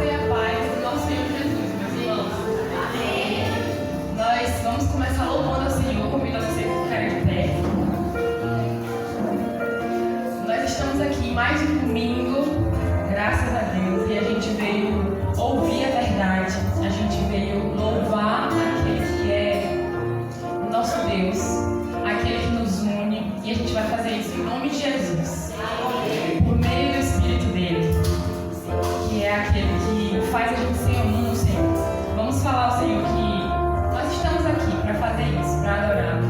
graça e a paz do nosso Senhor Jesus, meus irmãos. Nós vamos começar louvando ao Senhor, convidando vocês a ficarem de pé. Nós estamos aqui em mais um domingo, graças a Deus, e a gente veio ouvir a verdade, a gente veio louvar aquele que é o nosso Deus, aquele que nos une, e a gente vai fazer isso em nome de Jesus, por meio do Espírito dele, que é aquele que faz a gente ser um no Senhor. Vamos falar ao Senhor que nós estamos aqui para fazer isso, para adorar.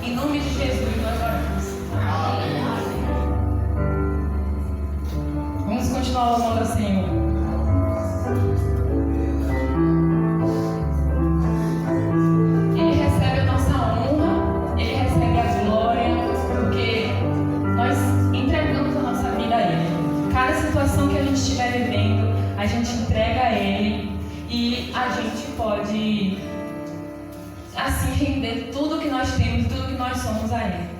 Em nome de Jesus nós oramos. Amém. gente estiver vivendo, a gente entrega a Ele e a gente pode assim render tudo que nós temos, tudo que nós somos a Ele.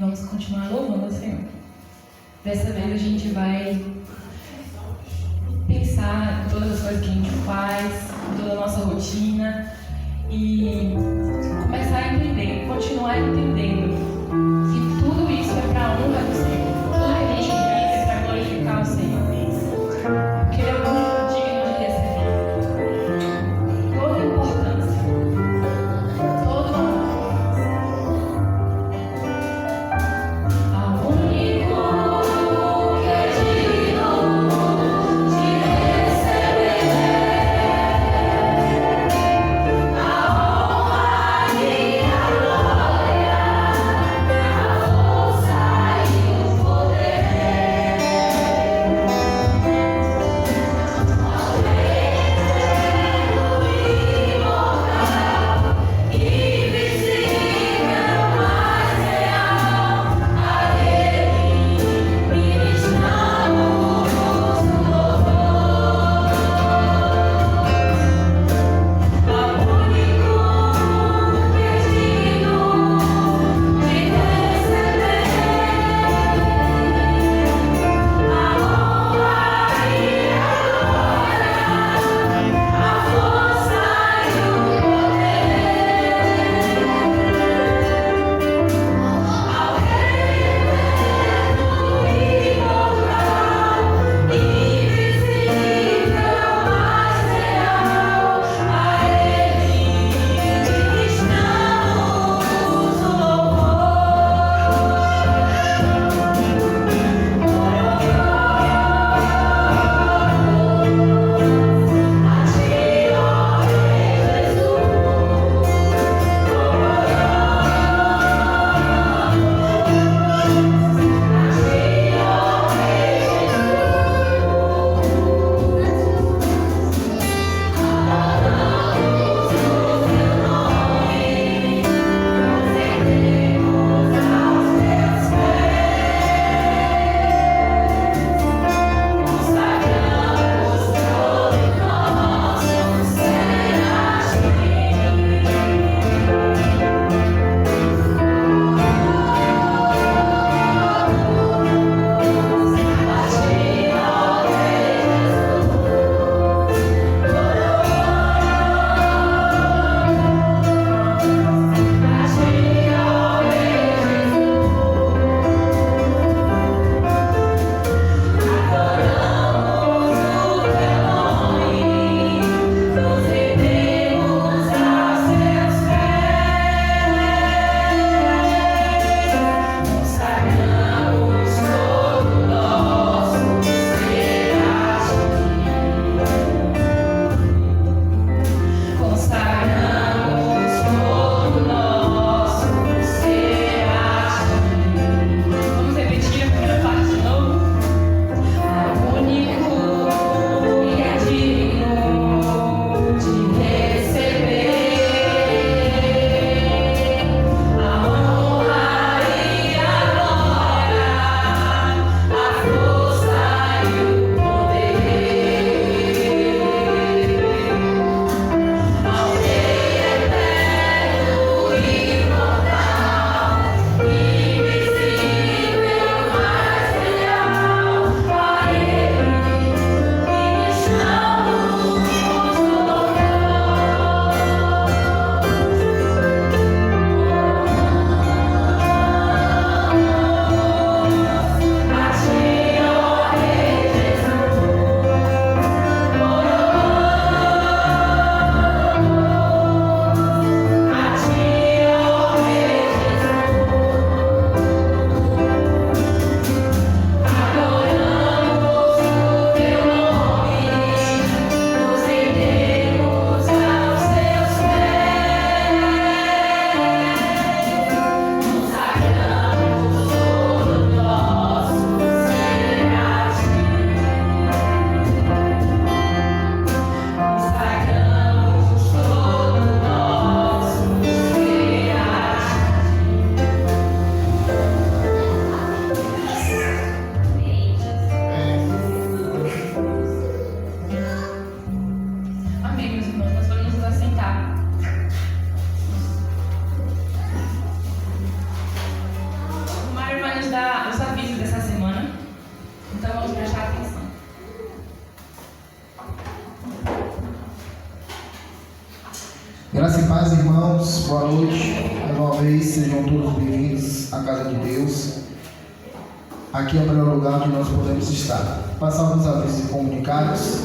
vamos continuar louvando o Senhor. Dessa vez a gente vai pensar em todas as coisas que a gente faz, em toda a nossa rotina e começar a entender, continuar entendendo que tudo isso é para a honra do Senhor. Tudo que a gente faz é para glorificar o Senhor. Porque Ele é o único digno de receber toda a importância, todo o amor. Ao único que é digno de receber a honra e a glória. Graça e paz, irmãos, boa noite. Mais uma vez, sejam todos bem-vindos à casa de Deus. Aqui é o melhor lugar onde nós podemos estar. Passar alguns avisos e comunicados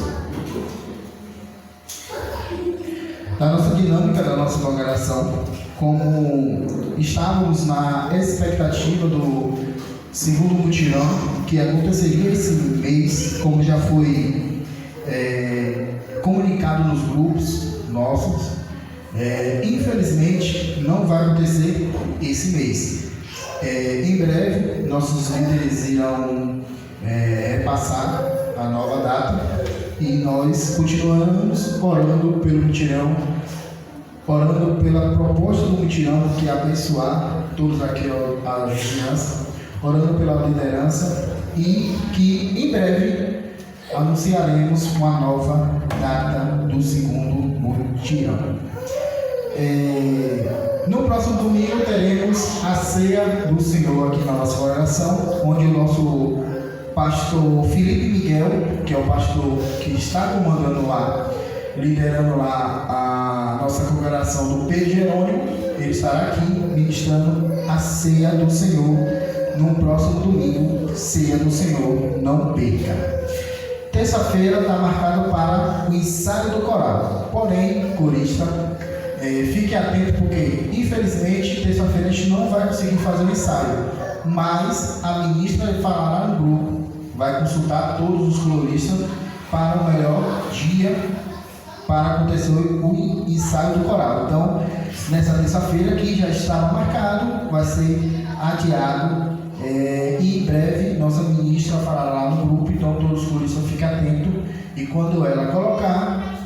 da nossa dinâmica, da nossa congregação. Como estávamos na expectativa do segundo mutirão, que aconteceria esse mês, como já foi comunicado nos grupos nossos, infelizmente não vai acontecer esse mês. Em breve nossos líderes irão repassar a nova data e nós continuamos orando pelo mutirão, orando pela proposta do mutirão, que é abençoar todos aqui a vizinhança, orando pela liderança e que em breve anunciaremos uma nova data do segundo mutirão. No próximo domingo teremos a ceia do Senhor aqui na nossa congregação, onde o nosso pastor Felipe Miguel, que é o pastor que está comandando lá, liderando lá a nossa congregação do Pedro Jerônimo, ele estará aqui ministrando a ceia do Senhor no próximo domingo. Ceia do Senhor, não perca. Terça-feira está marcado para o ensaio do coral, porém, corista, fique atento, porque infelizmente terça-feira a gente não vai conseguir fazer o ensaio, mas a ministra falará no grupo, vai consultar todos os coloristas para o melhor dia para acontecer o ensaio do coral. Então, nessa terça-feira que já estava marcado, vai ser adiado, e em breve nossa ministra falará lá no grupo, então todos os coloristas fiquem atentos, e quando ela colocar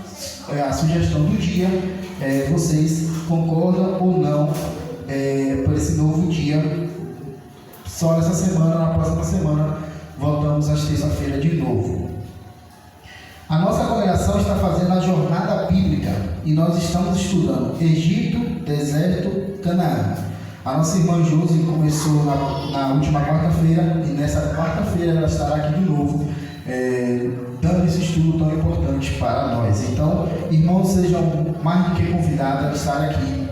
a sugestão do dia, vocês concordam ou não por esse novo dia. Só nessa semana, na próxima semana voltamos às terça-feira de novo. A nossa congregação está fazendo a jornada bíblica e nós estamos estudando Egito, Deserto, Canaã. A nossa irmã Josi começou na última quarta-feira e nessa quarta-feira ela estará aqui de novo, dando esse estudo tão importante para nós. Então, irmãos, sejam mais do que convidados a estar aqui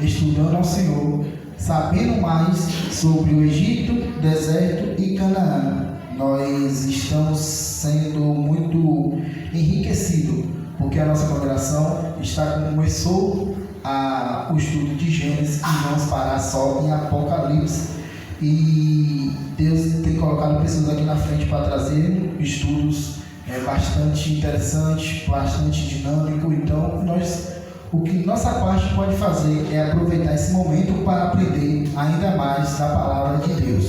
estudando ao Senhor, sabendo mais sobre o Egito, Deserto e Canaã. Nós estamos sendo muito enriquecidos, porque a nossa congregação começou o estudo de Gênesis e vamos parar só em Apocalipse. E Deus tem colocado pessoas aqui na frente para trazer estudos bastante interessantes, bastante dinâmico. Então, o que nossa parte pode fazer é aproveitar esse momento para aprender ainda mais da palavra de Deus.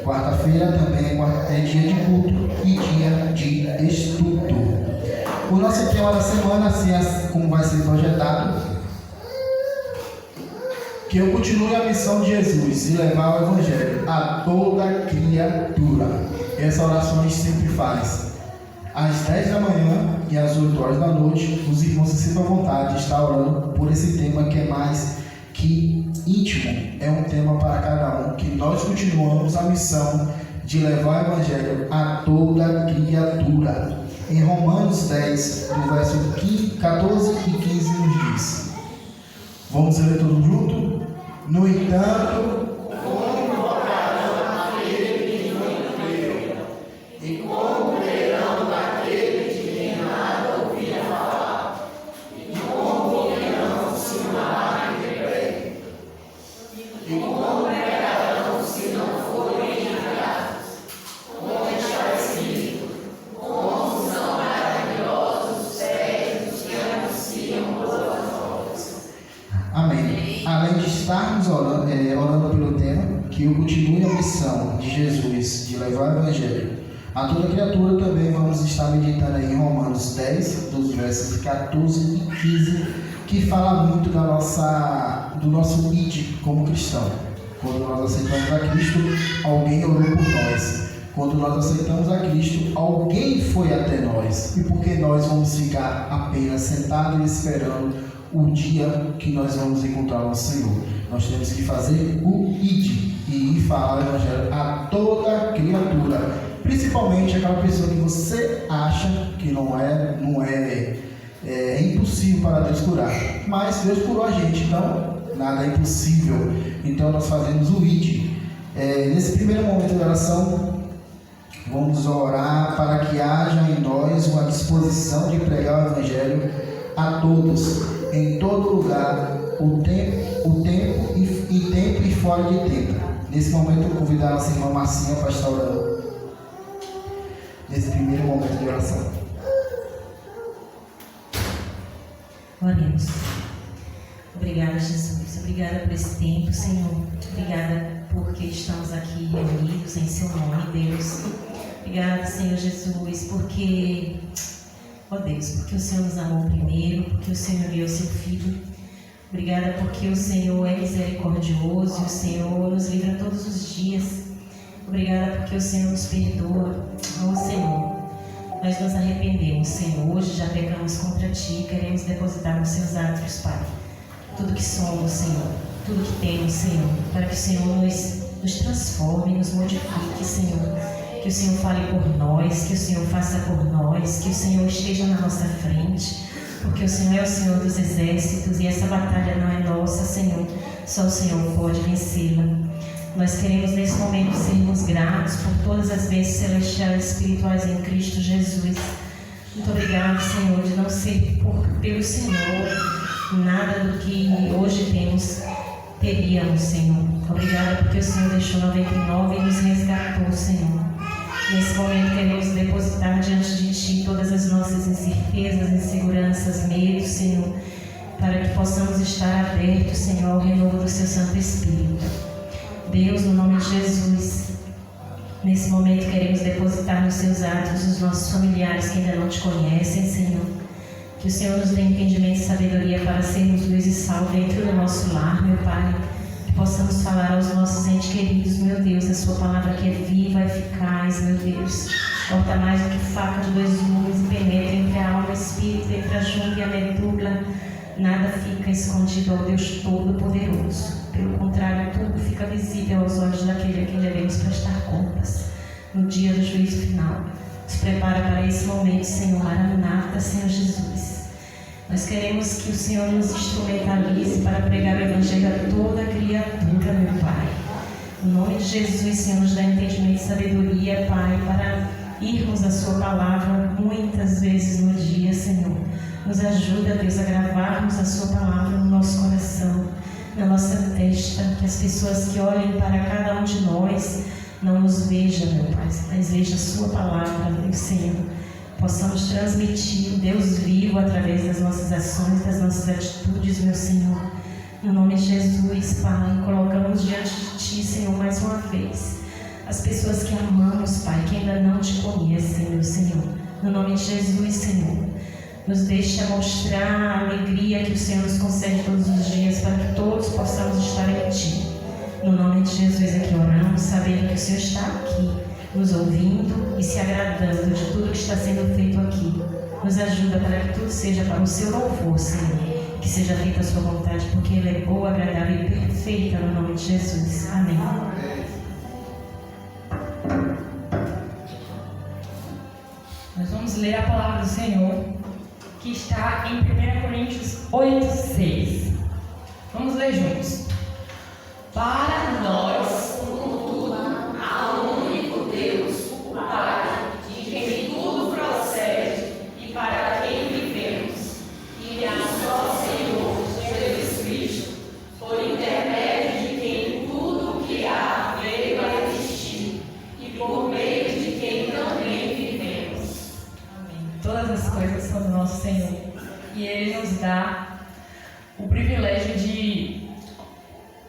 Quarta-feira também é dia de culto e dia de estudo. O nosso tema da semana, assim como vai ser projetado, que eu continue a missão de Jesus e levar o Evangelho a toda criatura. Essa oração a gente sempre faz. Às 10 da manhã e às 8 horas da noite, os irmãos se sintam à vontade de estar orando por esse tema que é mais que íntimo. É um tema para cada um, que nós continuamos a missão de levar o Evangelho a toda criatura. Em Romanos 10, do verso 14 e 15 nos diz. Vamos ler tudo junto? No entanto, como invocarão aquele que não creu? E como crerão daquele de quem nada ouviram falar? E como ouvirão se não há quem pregue? E como pregarão se não forem enviados? Como está escrito, como são maravilhosos os pés dos que anunciam boas novas. Amém. Além de estarmos orando pelo tema, que eu continue a missão de Jesus de levar o Evangelho a toda criatura, também vamos estar meditando aí em Romanos 10, dos versos 14 e 15, que fala muito do nosso id como cristão. Quando nós aceitamos a Cristo, alguém orou por nós. Quando nós aceitamos a Cristo, alguém foi até nós. E por que nós vamos ficar apenas sentados e esperando o dia que nós vamos encontrar o Senhor? Nós temos que fazer o id e ir falar o Evangelho a toda criatura, principalmente aquela pessoa que você acha que não é É impossível para Deus curar, mas Deus curou a gente, então nada é impossível. Então nós fazemos o ID. Nesse primeiro momento de oração, vamos orar para que haja em nós uma disposição de pregar o Evangelho a todos, em todo lugar, o tempo e fora de tempo. Nesse momento, eu convidar a nossa irmã Marcinha para estar orando. Nesse primeiro momento de oração. Oremos. Obrigada, Jesus. Obrigada por esse tempo, Senhor. Obrigada porque estamos aqui reunidos em Seu nome, Deus. Obrigada, Senhor Jesus, porque, ó Deus, porque o Senhor nos amou primeiro, porque o Senhor enviou Seu Filho. Obrigada porque o Senhor é misericordioso e o Senhor nos livra todos os dias. Obrigada porque o Senhor nos perdoa. Ó Senhor, nós nos arrependemos, Senhor. Hoje já pecamos contra Ti e queremos depositar nos Seus átrios, Pai, tudo que somos, Senhor, tudo que temos, Senhor, para que o Senhor nos transforme, nos modifique, Senhor. Que o Senhor fale por nós, que o Senhor faça por nós, que o Senhor esteja na nossa frente, porque o Senhor é o Senhor dos exércitos e essa batalha não é nossa, Senhor, só o Senhor pode vencê-la. Nós queremos nesse momento sermos gratos por todas as bênçãos celestiais espirituais em Cristo Jesus. Muito obrigado, Senhor, de não ser pelo Senhor nada do que hoje teríamos, Senhor. Obrigada porque o Senhor deixou 99 e nos resgatou, Senhor. Nesse momento queremos depositar diante de Ti todas as nossas incertezas, inseguranças, medos, Senhor, para que possamos estar abertos, Senhor, ao renovo do Seu Santo Espírito. Deus, no nome de Jesus, nesse momento queremos depositar nos Seus atos os nossos familiares que ainda não Te conhecem, Senhor. Que o Senhor nos dê entendimento e sabedoria para sermos luz e sal dentro do nosso lar, meu Pai. Que possamos falar aos nossos entes queridos, meu Deus, a Sua palavra que é viva, eficaz, meu Deus. Corta mais do que faca de 2 gumes e penetra entre a alma e o espírito, entre a junta e a medula. Nada fica escondido ao Deus Todo-Poderoso. Pelo contrário, tudo fica visível aos olhos daquele a quem devemos prestar contas no dia do juízo final. Nos prepara para esse momento, Senhor. Maranata, Senhor Jesus. Nós queremos que o Senhor nos instrumentalize para pregar o Evangelho a toda criatura, meu Pai. Em nome de Jesus, Senhor, nos dá entendimento e sabedoria, Pai, para irmos à Sua palavra muitas vezes no dia, Senhor. Nos ajuda, Deus, a gravarmos a Sua palavra no nosso coração, na nossa testa, que as pessoas que olhem para cada um de nós não nos vejam, meu Pai, mas vejam a Sua palavra, meu Senhor. Possamos transmitir o Deus vivo através das nossas ações, das nossas atitudes, meu Senhor. No nome de Jesus, Pai, colocamos diante de Ti, Senhor, mais uma vez, as pessoas que amamos, Pai, que ainda não Te conhecem, meu Senhor. No nome de Jesus, Senhor, nos deixa mostrar a alegria que o Senhor nos concede todos os dias, para que todos possamos estar em Ti. No nome de Jesus é que oramos, sabendo que o Senhor está aqui, nos ouvindo e se agradando de tudo que está sendo feito aqui. Nos ajuda para que tudo seja para o Seu louvor, Senhor. Que seja feita a Sua vontade, porque Ele é boa, agradável e perfeita, no nome de Jesus. Amém. Nós vamos ler a palavra do Senhor, que está em 1 Coríntios 8:6. Vamos ler juntos. Para nós, contudo, há um único Deus, o Pai, de quem tudo procede e para quem vivemos, e há só Senhor Jesus Cristo, por intermédio de quem tudo o que há veio a existir, e por meio de quem também vivemos. Amém. Todas as coisas são do nosso Senhor, e Ele nos dá o privilégio de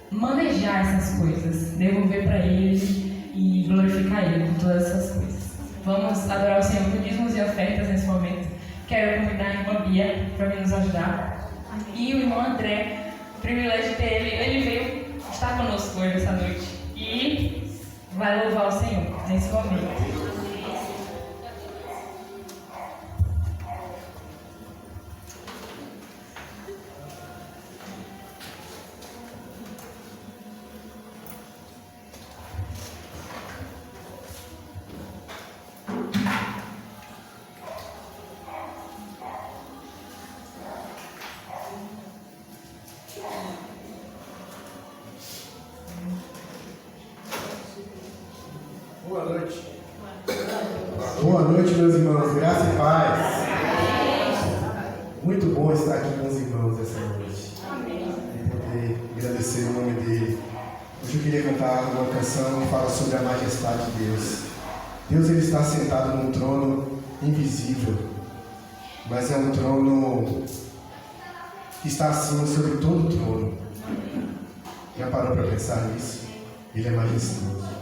manejar essas coisas, devolver para Ele e glorificar Ele por todas essas coisas. Vamos adorar o Senhor com dízimos e ofertas nesse momento. Quero convidar a irmã Bia para vir nos ajudar. E o irmão André, o privilégio de ter ele veio estar conosco hoje essa noite e vai louvar o Senhor nesse momento. canção fala sobre a majestade de Deus. Deus ele está sentado num trono invisível, mas é um trono que está acima sobre todo o trono. Já parou para pensar nisso? Ele é majestoso.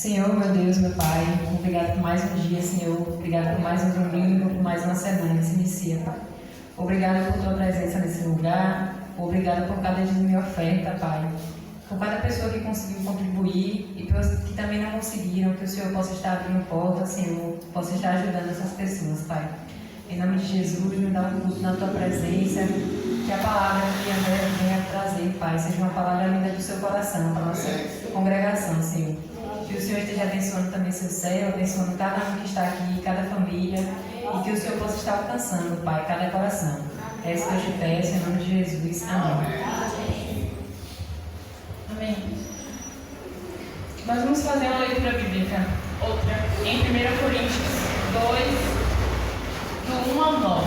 Senhor, meu Deus, meu Pai, obrigado por mais um dia, Senhor. Obrigado por mais um domingo, por mais uma semana que se inicia, Pai. Obrigado por tua presença nesse lugar. Obrigado por cada dia de minha oferta, Pai. Por cada pessoa que conseguiu contribuir e pelos que também não conseguiram, que o Senhor possa estar abrindo portas, Senhor, possa estar ajudando essas pessoas, Pai. Em nome de Jesus, me dá um culto na tua presença, que a palavra que André venha trazer, Pai, seja uma palavra linda do seu coração para a nossa congregação, Senhor. Que o Senhor esteja abençoando também seu servo, abençoando cada um que está aqui, cada família, e que o Senhor possa estar alcançando, Pai, cada coração. É isso que eu te peço, em nome de Jesus. Amém. Amém. Nós vamos fazer uma leitura bíblica, outra, em 1 Coríntios 2, do 1 ao 9.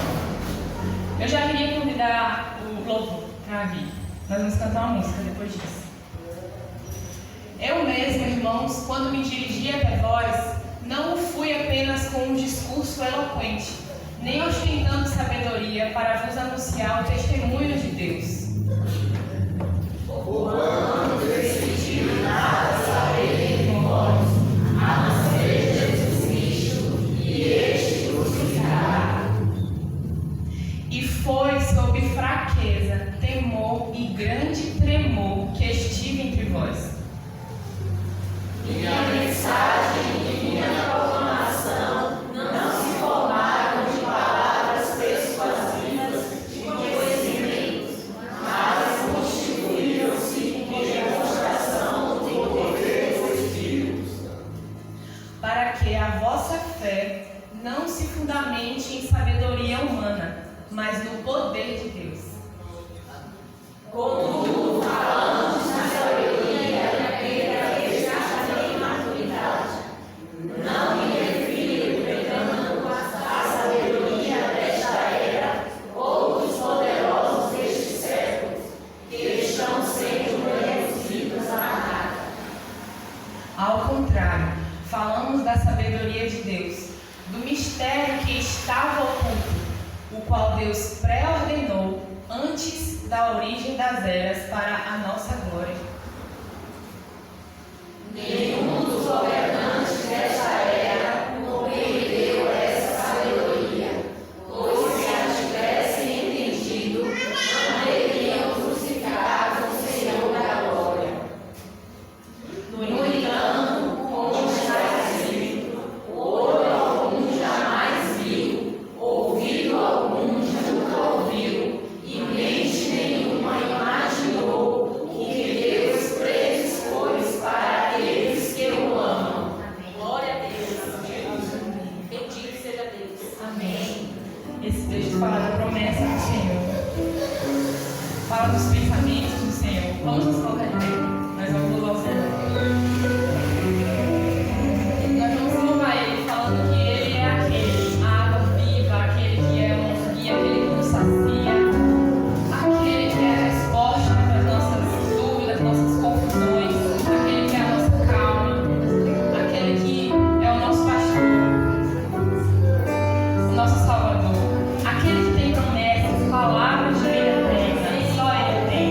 Eu já queria convidar o louvor para vir. Nós vamos cantar uma música depois disso. Eu mesmo, irmãos, quando me dirigi até vós, não fui apenas com um discurso eloquente, nem ostentando sabedoria para vos anunciar o testemunho de Deus. E foi sob fraqueza, temor e grande tremor que estive entre vós. Minha mensagem e minha proclamação não se formaram de palavras persuasivas, de conhecimentos, mas constituíram-se em demonstração do poder do Espírito. Para que a vossa fé não se fundamente em sabedoria humana, mas no poder de Deus. Contudo, falamos na sabedoria daquele que está em maturidade. Não me refiro, pretendendo a sabedoria desta era ou dos poderosos deste século, que estão sendo reduzidos a nada. Ao contrário, falamos da sabedoria de Deus, do mistério que estava oculto, o qual Deus pré-ordenou antes da origem das eras para a nossa glória. Nenhum dos governantes desta era compreendeu essa sabedoria, pois se a tivessem entendido, não teriam crucificado o Senhor da glória. No entanto, como está escrito, olho algum jamais viu, ouvido algum nunca ouviu, e mente nenhuma imaginou o que Deus predispôs para aqueles que o amam. Glória a Deus. Bendito seja Deus. Amém. Esse texto fala da promessa do Senhor. Fala dos pensamentos do Senhor. Vamos nos colocar de pé. Nós vamos louvar o Senhor. Nós vamos louvar Ele, falando que Ele é aquele, a água viva, aquele que é o nosso guia, aquele que nos sacia, aquele que é a resposta para as nossas dúvidas, nossas confusões, aquele que é a nossa calma, aquele que é o nosso pastor, o nosso Salvador, aquele que tem promessas, palavras de vida eterna, só Ele tem.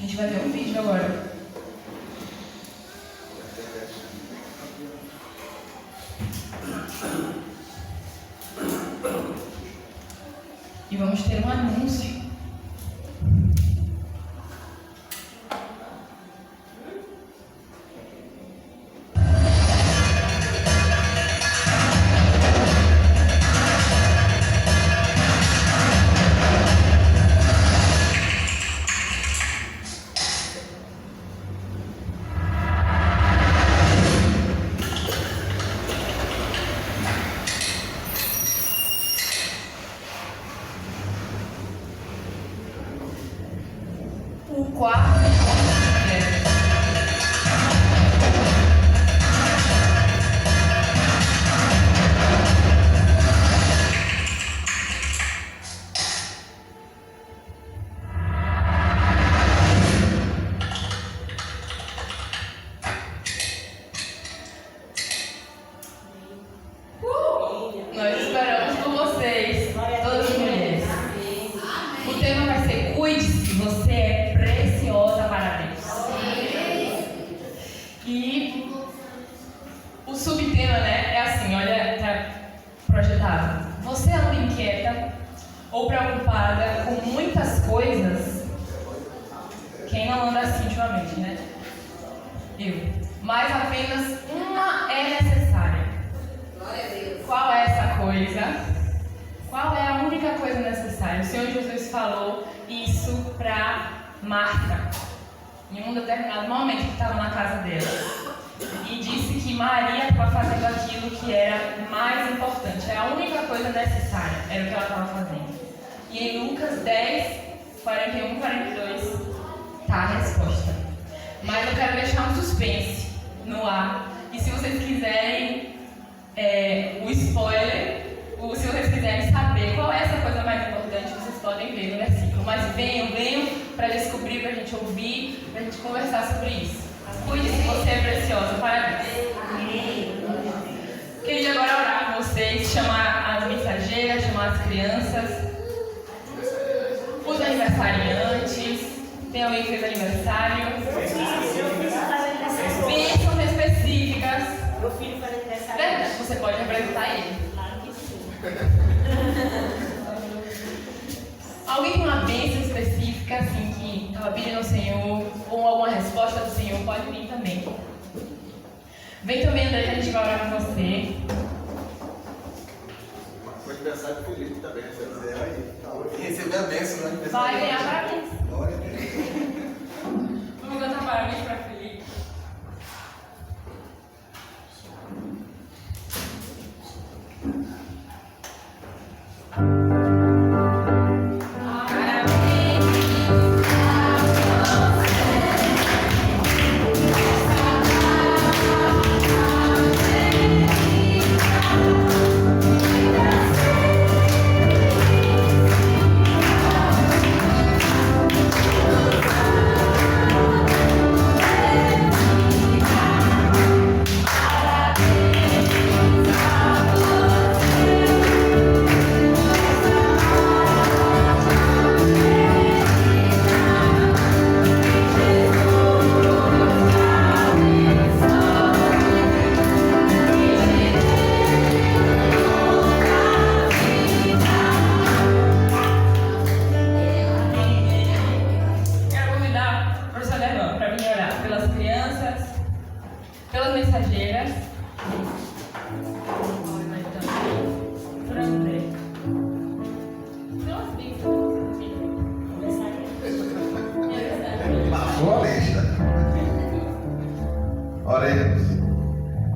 gente vai ver um vídeo agora. E vamos ter um anúncio. O quarto nós esperamos por vocês, todas as mulheres. O tema vai ser Cuide-se, você é preciosa para Deus. E o subtema, né, é assim, olha, tá projetado. Você anda inquieta ou preocupada com muitas coisas? Quem não anda assim ultimamente, né? Eu. Mas apenas uma é necessária. Qual é essa coisa? Qual é a única coisa necessária? O Senhor Jesus falou isso para Marta, em um determinado momento que estava na casa dela. E disse que Maria estava fazendo aquilo que era mais importante. A única coisa necessária era o que ela estava fazendo. E em Lucas 10, 41, 42, está a resposta. Mas eu quero deixar um suspense no ar. E se vocês quiserem o spoiler, se vocês quiserem saber qual é essa coisa mais importante, vocês podem ver no versículo. Mas venham para descobrir, para a gente ouvir, para a gente conversar sobre isso. Cuide-se, você é preciosa para Deus. Queria agora orar com vocês, chamar as mensageiras, chamar as crianças, os aniversariantes. Tem alguém que fez aniversário? Bênçãos específicas. Meu filho faz aniversário. Verdade, você pode representar ele. Claro que sim. Alguém com uma bênção específica, assim, que estava pedindo ao Senhor, ou alguma resposta do Senhor, pode vir também. Vem também, André, que a gente vai orar com você. O aniversário do Felipe também, se você quiser aí. Receber a bênção no aniversário. Vai ganhar parabéns. Glória a Deus. Vamos cantar parabéns para Felipe.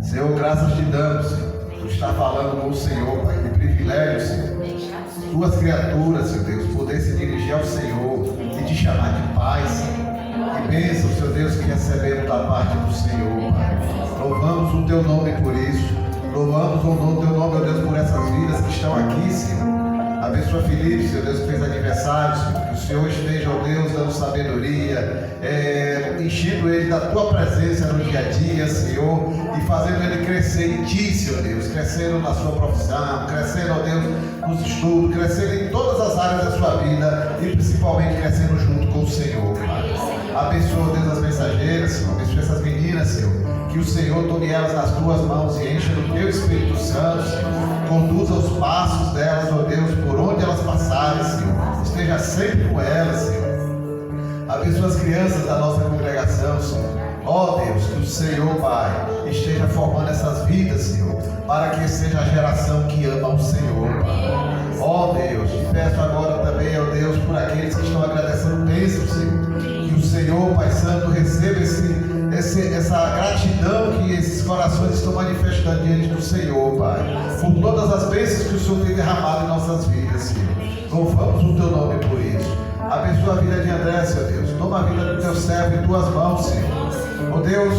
Senhor, graças te damos, Senhor, por estar falando com o Senhor, Pai, que privilégio, Senhor. Tuas criaturas, Senhor Deus, poder se dirigir ao Senhor e te chamar de Pai, Senhor. Que bênção, Senhor Deus, que recebemos da parte do Senhor, Pai. Louvamos o teu nome por isso. Louvamos o teu nome, ó Deus, por essas vidas que estão aqui, Senhor. Abençoa Felipe, Senhor Deus, que fez aniversário, Senhor. Que o Senhor esteja, ó Deus, dando sabedoria, enchendo ele da tua presença no dia a dia, Senhor, e fazendo ele crescer em ti, Senhor Deus, crescendo na sua profissão, crescendo, ó Deus, nos estudos, crescendo em todas as áreas da sua vida e principalmente crescendo junto com o Senhor, Pai. Abençoa, Deus, as mensageiras, Senhor. Abençoa essas meninas, Senhor. Que o Senhor tome elas nas tuas mãos e encha do teu Espírito Santo, Senhor. Conduza os passos delas, ó Deus, por onde elas passarem, Senhor. Esteja sempre com elas, Senhor. Abençoa as crianças da nossa congregação, Senhor. Ó Deus, que o Senhor, Pai, esteja formando essas vidas, Senhor, para que seja a geração que ama o Senhor, Pai. Ó Deus, te peço agora também, ó Deus, por aqueles que estão agradecendo bênção, Senhor. Que o Senhor, Pai Santo, receba essa gratidão que esses corações estão manifestando diante do Senhor, Pai. Por todas as bênçãos que o Senhor tem derramado em nossas vidas, Senhor. Louvamos o teu nome por isso. Abençoa a vida de André, Senhor Deus. Toma a vida do teu servo em tuas mãos, Senhor. Oh Deus,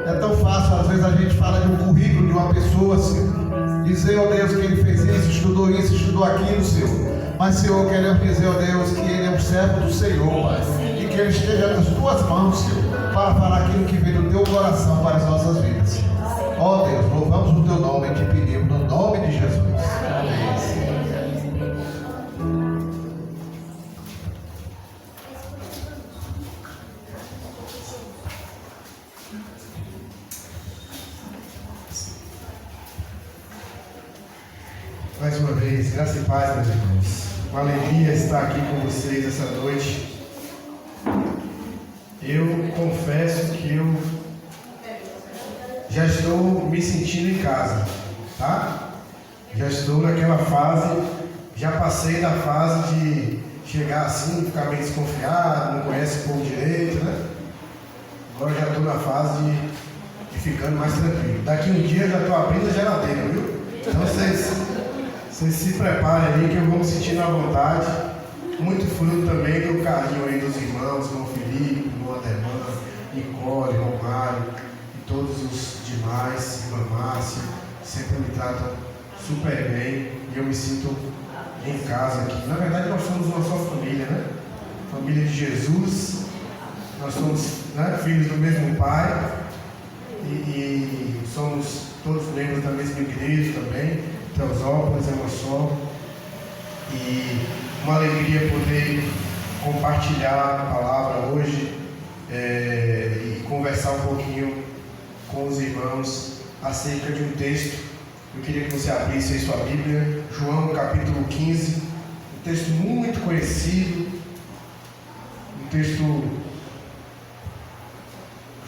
é tão fácil, às vezes a gente fala de um currículo de uma pessoa, Senhor. Dizer, oh Deus, que ele fez isso, estudou aquilo, Senhor. Mas, Senhor, queremos dizer, oh Deus, que ele é um servo do Senhor, Pai. E que ele esteja nas tuas mãos, Senhor, para falar aquilo que vem do teu coração para as nossas vidas, Senhor. Oh Deus, louvamos o teu nome e te pedimos no nome de Jesus. Amém, Senhor. Mais uma vez, graça e paz, meus irmãos. Uma alegria estar aqui com vocês essa noite. Eu confesso que eu já estou me sentindo em casa, tá? Já estou naquela fase, já passei da fase de chegar assim, ficar meio desconfiado, não conhece o povo direito, né? Agora já estou na fase de ficando mais tranquilo. Daqui um dia eu já estou abrindo a geladeira, viu? Então vocês se preparem aí que eu vou me sentir à vontade. Muito fruto também do carinho aí dos irmãos, irmão Felipe, irmão Ademar, Nicole, Romário e todos os demais, irmã Márcia, sempre me tratam super bem e eu me sinto em casa aqui. Na verdade nós somos uma só família, né? Família de Jesus, nós somos, né, filhos do mesmo Pai e somos todos membros da mesma igreja também. Teosópolis é uma só, e uma alegria poder compartilhar a palavra hoje e conversar um pouquinho com os irmãos acerca de um texto. Eu queria que você abrisse aí sua Bíblia, João capítulo 15, um texto muito conhecido, um texto,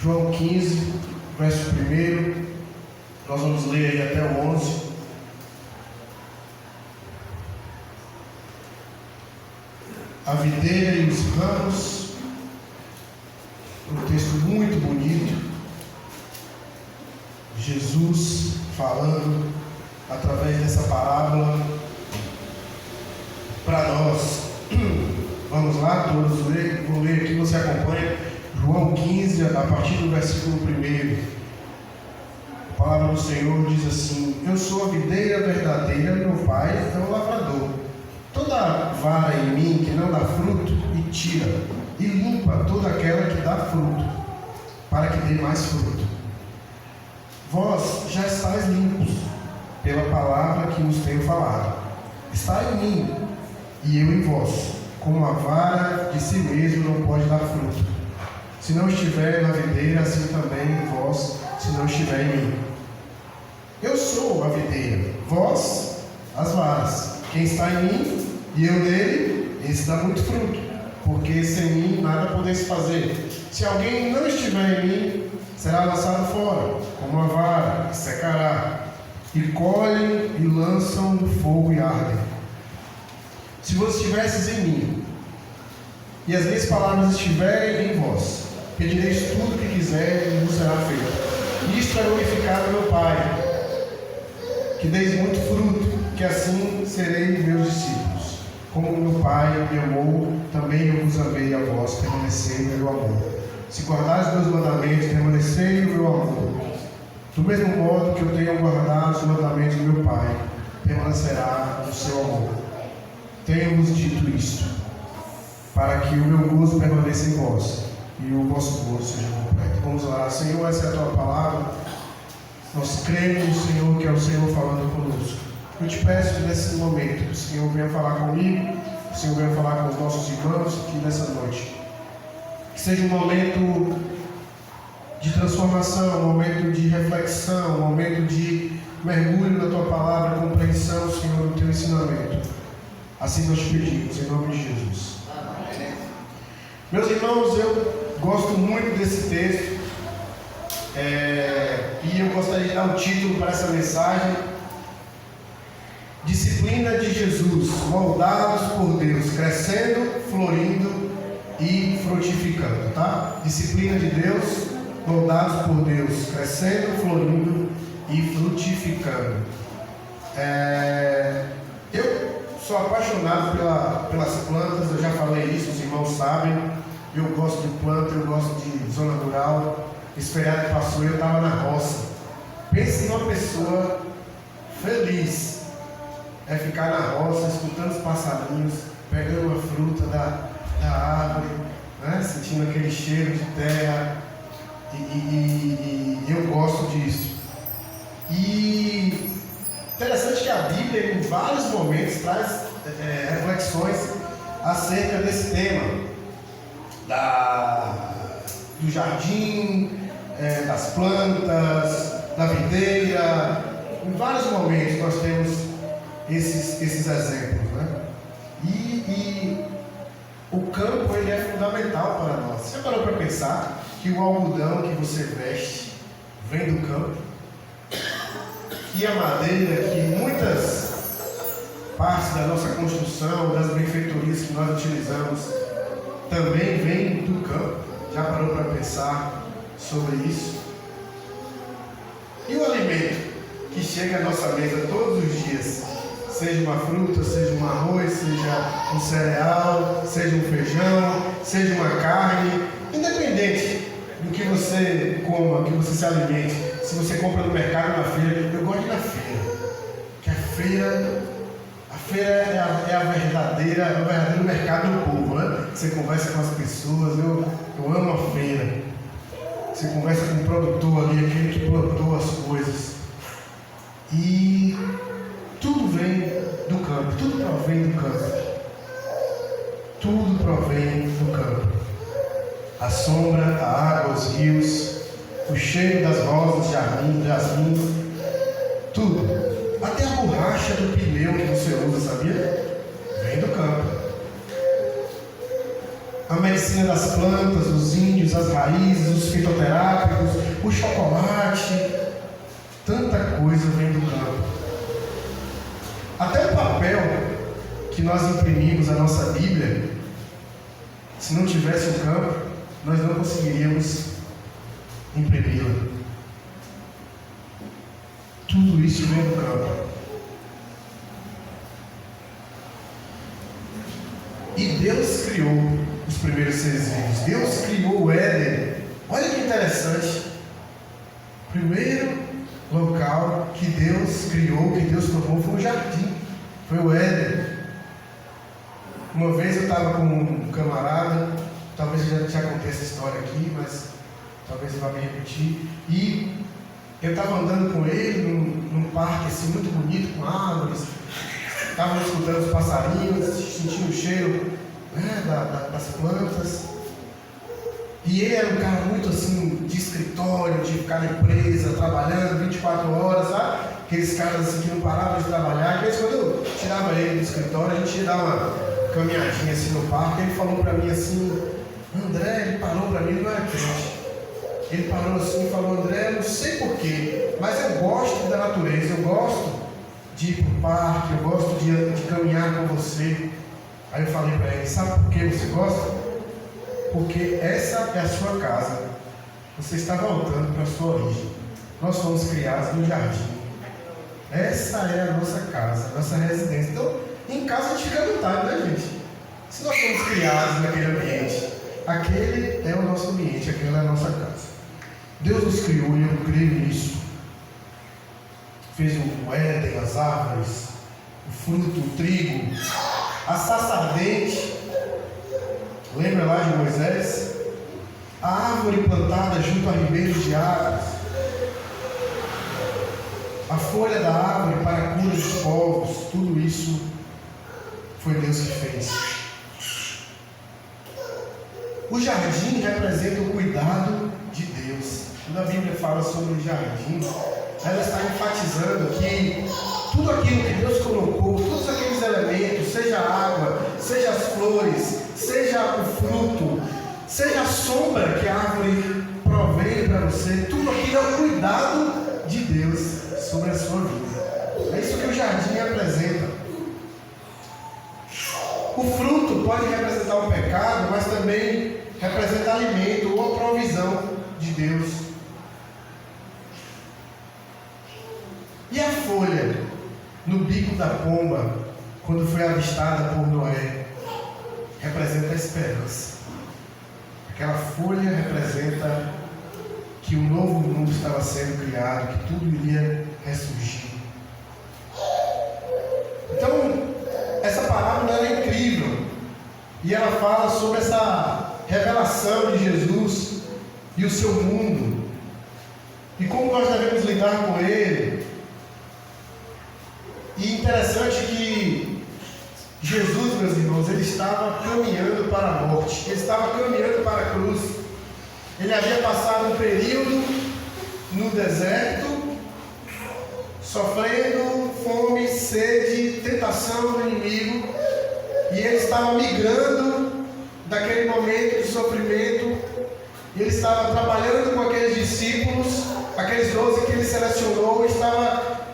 João 15, verso 1, nós vamos ler aí até o 11. A videira e os ramos, um texto muito bonito, Jesus falando através dessa parábola para nós. Vamos lá, todos ler, vou ler aqui, você acompanha, João 15, a partir do versículo 1. A palavra do Senhor diz assim: eu sou a videira verdadeira, meu Pai é o lavrador. Toda vara em mim que não dá fruto, e tira, e limpa toda aquela que dá fruto, para que dê mais fruto. Vós já estáis limpos, pela palavra que vos tenho falado. Está em mim, e eu em vós. Como a vara de si mesmo não pode dar fruto, se não estiver na videira, assim também vós, se não estiver em mim. Eu sou a videira, vós as varas. Quem está em mim e eu nele, esse dá muito fruto, porque sem mim nada podeis fazer. Se alguém não estiver em mim, será lançado fora, como uma vara, que secará, e colhem e lançam no fogo e ardem. Se vós estivesseis em mim, e as minhas palavras estiverem em vós, pedireis tudo o que quiserem e vos será feito. Isto é glorificar o meu Pai, que deis muito fruto, que assim serei meus discípulos. Como meu Pai me amou, também eu vos amei a vós, permanecei no meu amor. Se guardares meus mandamentos, permanecei no meu amor. Do mesmo modo que eu tenho guardado os mandamentos do meu Pai, permanecerá no seu amor. Tenho-vos dito isto, para que o meu gozo permaneça em vós, e o vosso gozo seja completo. Vamos orar. Senhor, essa é a tua palavra. Nós cremos no Senhor, que é o Senhor falando conosco. Eu te peço nesse momento que o Senhor venha falar comigo, que o Senhor venha falar com os nossos irmãos aqui nessa noite. Que seja um momento de transformação, um momento de reflexão, um momento de mergulho na Tua palavra, compreensão, Senhor, do Teu ensinamento. Assim nós te pedimos, em nome de Jesus. Amém. Meus irmãos, eu gosto muito desse texto e eu gostaria de dar um título para essa mensagem: Disciplina de Jesus, moldados por Deus, crescendo, florindo e frutificando, tá? Disciplina de Deus, moldados por Deus, crescendo, florindo e frutificando. Eu sou apaixonado pelas plantas, eu já falei isso, os irmãos sabem. Eu gosto de planta, eu gosto de zona rural. Esse feriado que passou, eu estava na roça. Pense numa pessoa feliz. É ficar na roça, escutando os passarinhos, pegando uma fruta da árvore, né? Sentindo aquele cheiro de terra. E eu gosto disso. E interessante que a Bíblia, em vários momentos, traz reflexões acerca desse tema do jardim, das plantas, da videira. Em vários momentos nós temos esses exemplos, né? E o campo, ele é fundamental para nós. Você parou para pensar que o algodão que você veste vem do campo? Que a madeira, que muitas partes da nossa construção, das benfeitorias que nós utilizamos, também vem do campo? Já parou para pensar sobre isso? E o alimento que chega à nossa mesa todos os dias, seja uma fruta, seja um arroz, seja um cereal, seja um feijão, seja uma carne, independente do que você coma, que você se alimente, se você compra no mercado, na feira, eu gosto de ir na feira, que a feira é o verdadeiro mercado do povo, né? Você conversa com as pessoas, eu amo a feira. Você conversa com o produtor ali, aquele que plantou as coisas. E tudo vem do campo, tudo provém do campo. Tudo provém do campo. A sombra, a água, os rios, o cheiro das rosas de jasmim, tudo. Até a borracha do pneu que você usa, sabia? Vem do campo. A medicina das plantas, os índios, as raízes, os fitoterápicos, o chocolate, tanta coisa vem do campo. Até o papel que nós imprimimos na nossa Bíblia, se não tivesse o campo, nós não conseguiríamos imprimi-la. Tudo isso vem do campo. E Deus criou os primeiros seres vivos. Deus criou o Éden. Olha que interessante. Primeiro local que Deus criou, que Deus formou, foi o jardim. Foi o Éden. Uma vez eu estava com um camarada, talvez eu já contei essa história aqui, mas talvez eu vá me repetir. E eu estava andando com ele num parque assim, muito bonito, com árvores. Estávamos escutando os passarinhos, sentindo o cheiro, né, das plantas. E ele era um cara muito assim, de escritório, de ficar na empresa, trabalhando 24 horas, sabe? Aqueles caras assim que não paravam de trabalhar. Às vezes quando eu tirava ele do escritório, a gente ia dar uma caminhadinha assim no parque. Ele falou para mim assim: André, ele parou para mim, ele não era crente. Ele parou assim e falou: André, não sei porquê, mas eu gosto da natureza, eu gosto de ir para o parque, eu gosto de caminhar com você. Aí eu falei para ele: sabe por que você gosta? Porque essa é a sua casa. Você está voltando para a sua origem. Nós fomos criados no jardim. Essa é a nossa casa, a nossa residência. Então, em casa a gente fica à vontade, né, gente? Se nós fomos criados naquele ambiente, aquele é o nosso ambiente, aquela é a nossa casa. Deus nos criou e eu creio nisso. Fez o Éden, as árvores, o fruto, o trigo, a sarça ardente. Lembra lá de Moisés? A árvore plantada junto a ribeiros de águas. A folha da árvore para a cura dos povos. Tudo isso foi Deus que fez. O jardim representa o cuidado de Deus. Quando a Bíblia fala sobre o jardim, ela está enfatizando que tudo aquilo que Deus colocou, todos aqueles elementos, seja a água, seja as flores, seja o fruto, seja a sombra que a árvore provém para você, tudo aquilo é o cuidado de Deus sobre a sua vida. É isso que o jardim apresenta. O fruto pode representar o pecado, mas também representa alimento ou a provisão de Deus. E a folha no bico da pomba, quando foi avistada por Noé, representa a esperança. Aquela folha representa que um novo mundo estava sendo criado, que tudo iria ressurgir. Então, essa parábola é incrível. E ela fala sobre essa revelação de Jesus e o seu mundo. E como nós devemos lidar com ele. E interessante que Jesus, meus irmãos, ele estava caminhando para a morte. Ele estava caminhando para a cruz. Ele havia passado um período no deserto, sofrendo fome, sede, tentação do inimigo. E ele estava migrando daquele momento de sofrimento. E ele estava trabalhando com aqueles discípulos, aqueles 12 que ele selecionou, estava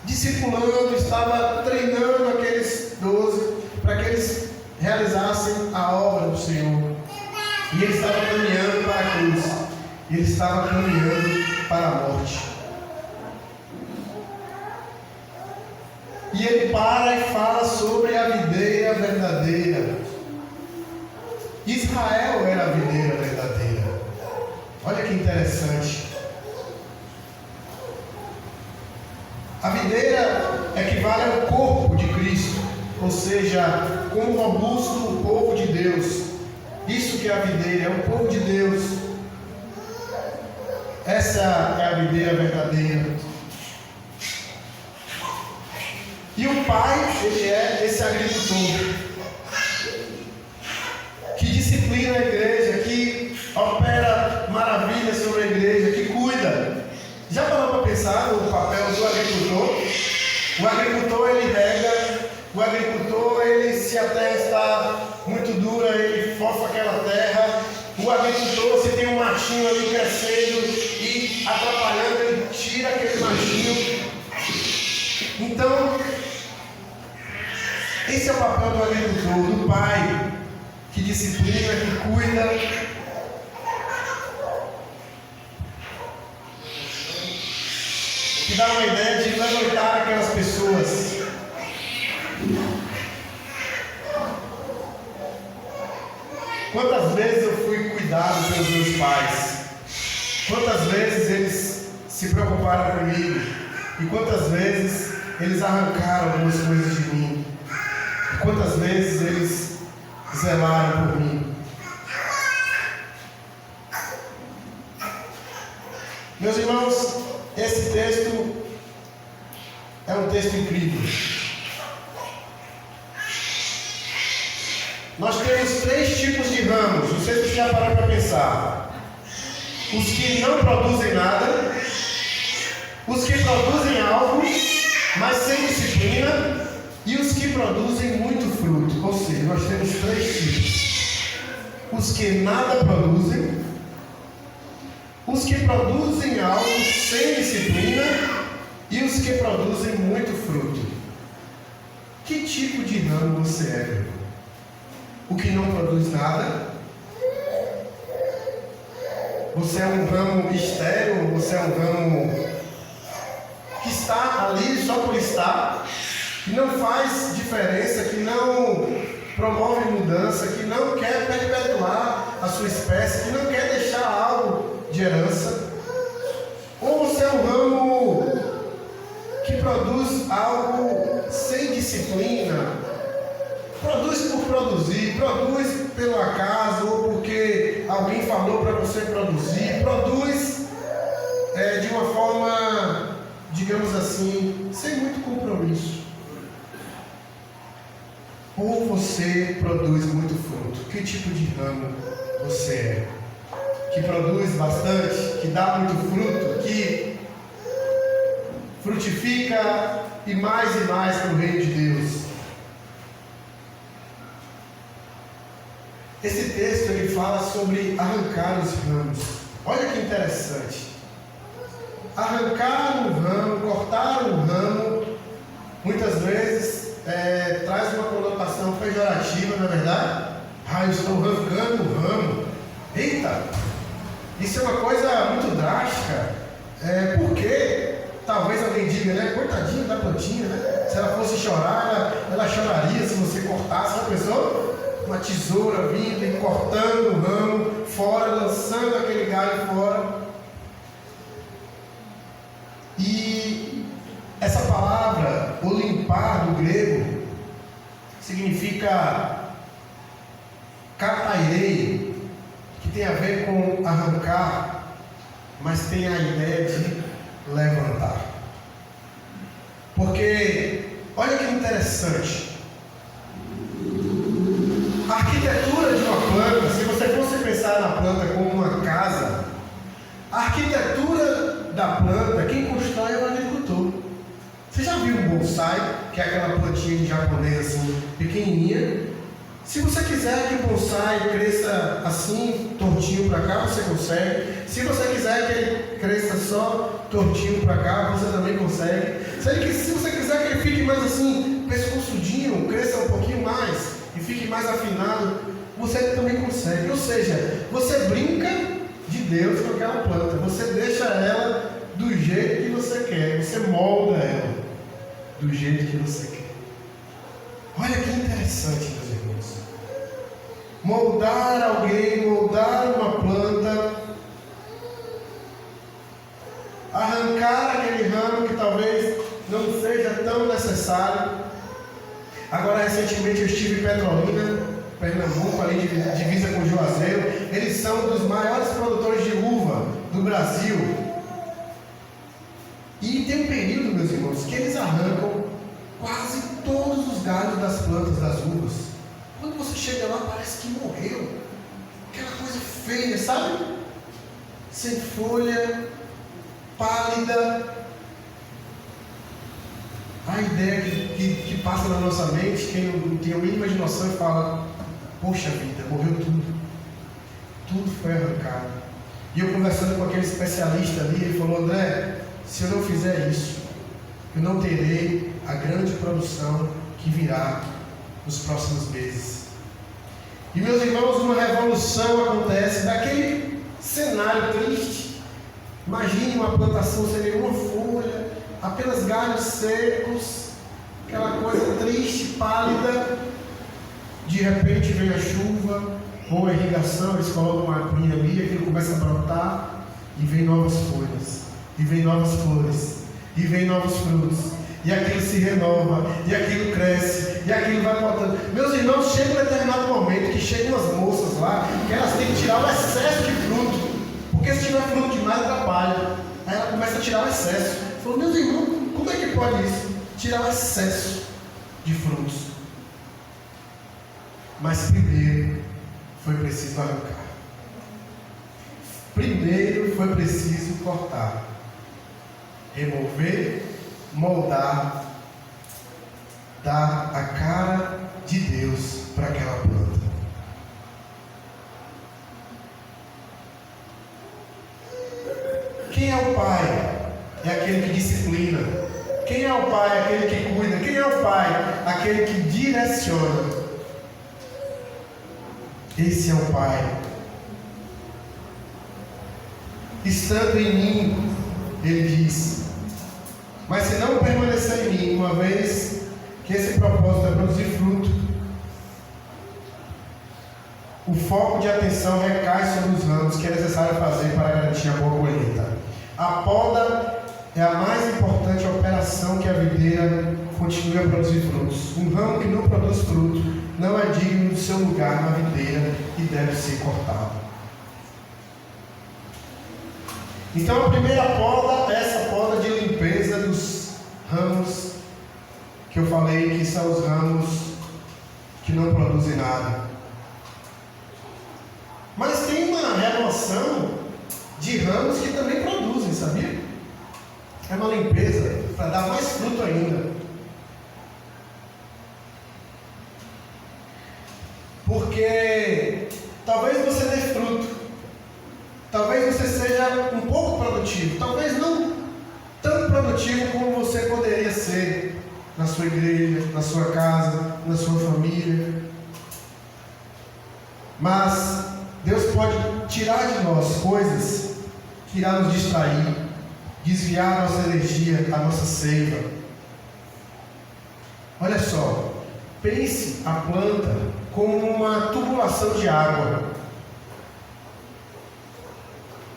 discipulando, estava treinando aqueles 12 para que eles realizassem a obra do Senhor. E ele estava caminhando para a cruz. E ele estava caminhando para a morte. E ele para e fala sobre a videira verdadeira. Israel era a videira verdadeira. Olha que interessante. A videira equivale ao corpo de Cristo, ou seja, como robusto o povo de Deus. Isso que é a videira, é o povo de Deus. Essa é a videira verdadeira. E o pai, ele é esse agricultor que disciplina a igreja, que opera maravilhas sobre a igreja, que cuida. Já parou para pensar no papel do agricultor? O agricultor, ele rega. O agricultor, ele, se a terra está muito dura, ele fofa aquela terra. O agricultor, se tem um machinho ali crescendo e atrapalhando, ele tira aquele machinho. Então, esse é o papel do agricultor, do pai, que disciplina, que cuida. Que dá uma ideia de levantar aquelas pessoas. Quantas vezes eu fui cuidado pelos meus pais? Quantas vezes eles se preocuparam comigo? E quantas vezes eles arrancaram algumas coisas de mim? E quantas vezes eles zelaram por mim? Meus irmãos, esse texto é um texto incrível. Nós temos 3 tipos de ramos. Não sei se você já parou para pensar. Os que não produzem nada, os que produzem algo, mas sem disciplina, e os que produzem muito fruto. Ou seja, nós temos 3 tipos. Os que nada produzem, os que produzem algo sem disciplina e os que produzem muito fruto. Que tipo de ramo você é? O que não produz nada? Você é um ramo estéril? Você é um ramo que está ali só por estar? Que não faz diferença, que não promove mudança, que não quer perpetuar a sua espécie, que não quer deixar algo de herança? Ou você é um ramo que produz algo sem disciplina? Produz por produzir, produz pelo acaso ou porque alguém falou para você produzir, produz de uma forma, digamos assim, sem muito compromisso. Ou você produz muito fruto? que tipo de ramo você é? Que produz bastante, que dá muito fruto, que frutifica e mais para o reino de Deus. Esse texto ele fala sobre arrancar os ramos. Olha que interessante. Arrancar um ramo, cortar um ramo, muitas vezes traz uma conotação pejorativa, não é verdade? Eu estou arrancando um ramo. Eita! Isso é uma coisa muito drástica. Porque talvez alguém diga, né? Coitadinha da plantinha, né? Se ela fosse chorar, ela choraria se você cortasse a pessoa. Uma tesoura vindo e cortando o ramo fora, lançando aquele galho fora. E essa palavra, o limpar do grego, significa katairei, que tem a ver com arrancar, mas tem a ideia de levantar. Porque, olha que interessante, a arquitetura de uma planta, se você fosse pensar na planta como uma casa, a arquitetura da planta, quem constrói é o agricultor. Você já viu um bonsai, que é aquela plantinha de japonês assim, pequenininha? Se você quiser que o bonsai cresça assim, tortinho para cá, você consegue. Se você quiser que ele cresça só tortinho para cá, você também consegue. Se você quiser que ele fique mais assim, pescoçudinho, cresça um pouquinho mais e fique mais afinado, você também consegue. Ou seja, você brinca de Deus com aquela planta, você deixa ela do jeito que você quer, você molda ela do jeito que você quer. Olha que interessante, meus irmãos. Moldar alguém, moldar uma planta, arrancar aquele ramo que talvez não seja tão necessário. Agora, recentemente eu estive em Petrolina, Pernambuco, ali divisa com Juazeiro. Eles são um dos maiores produtores de uva do Brasil. E tem um período, meus irmãos, que eles arrancam quase todos os galhos das plantas das uvas. Quando você chega lá, parece que morreu. Aquela coisa feia, sabe? Sem folha, pálida. A ideia que passa na nossa mente, quem não tem a mínima de noção, fala: poxa vida, morreu tudo. Tudo foi arrancado. E eu conversando com aquele especialista ali, ele falou: André, se eu não fizer isso, eu não terei a grande produção que virá nos próximos meses. E, meus irmãos, uma revolução acontece daquele cenário triste. Imagine uma plantação sem nenhuma folha, apenas galhos secos, aquela coisa triste, pálida. De repente vem a chuva ou a irrigação, eles colocam uma aguinha ali, aquilo começa a brotar e vem novas folhas, e vem novas flores, e vem novos frutos, e aquilo se renova, e aquilo cresce, e aquilo vai botando. Meus irmãos, chega um determinado momento que chegam as moças lá, que elas têm que tirar o excesso de fruto, porque se tiver fruto demais atrapalha. Aí ela começa a tirar o excesso. Falou: meus irmãos, como é que pode isso? Tirar o excesso de frutos. Mas primeiro foi preciso arrancar. Primeiro foi preciso cortar, remover, moldar, dar a cara de Deus para aquela planta. Quem é o pai? É aquele que disciplina. Quem é o pai? Aquele que cuida. Quem é o pai? Aquele que direciona. Esse é o Pai. Estando em mim, ele diz: mas se não permanecer em mim, uma vez que esse propósito é produzir fruto, o foco de atenção recai sobre os ramos que é necessário fazer para garantir a boa colheita. A poda é a mais importante operação que a videira continue a produzir frutos. Um ramo que não produz fruto não é digno do seu lugar na videira e deve ser cortado. Então a primeira poda é essa poda de limpeza dos ramos que eu falei que são os ramos que não produzem nada. correção de ramos que também produzem, sabia? É uma limpeza para dar mais fruto ainda. Porque talvez você dê fruto, talvez você seja um pouco produtivo, talvez não tão produtivo como você poderia ser na sua igreja, na sua casa, na sua família. Mas Deus pode tirar de nós coisas que irá nos distrair, desviar a nossa energia, a nossa seiva. Olha só, pense a planta como uma tubulação de água.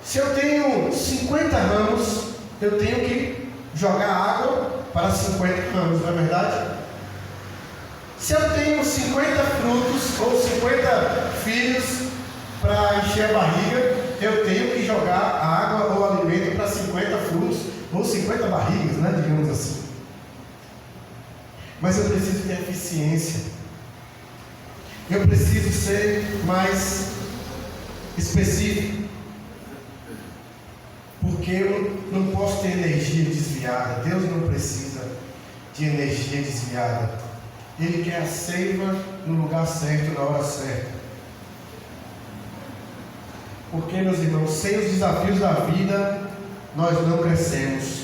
Se eu tenho 50 ramos, eu tenho que jogar água para 50 ramos, não é verdade? Se eu tenho 50 frutos ou 50 filhos para encher a barriga, eu tenho que jogar água ou alimento para 50 frutos ou 50 barrigas, né, digamos assim. Mas eu preciso ter eficiência. Eu preciso ser mais específico. Porque eu não posso ter energia desviada. Deus não precisa de energia desviada. Ele quer a seiva no lugar certo, na hora certa. Porque, meus irmãos, sem os desafios da vida, nós não crescemos.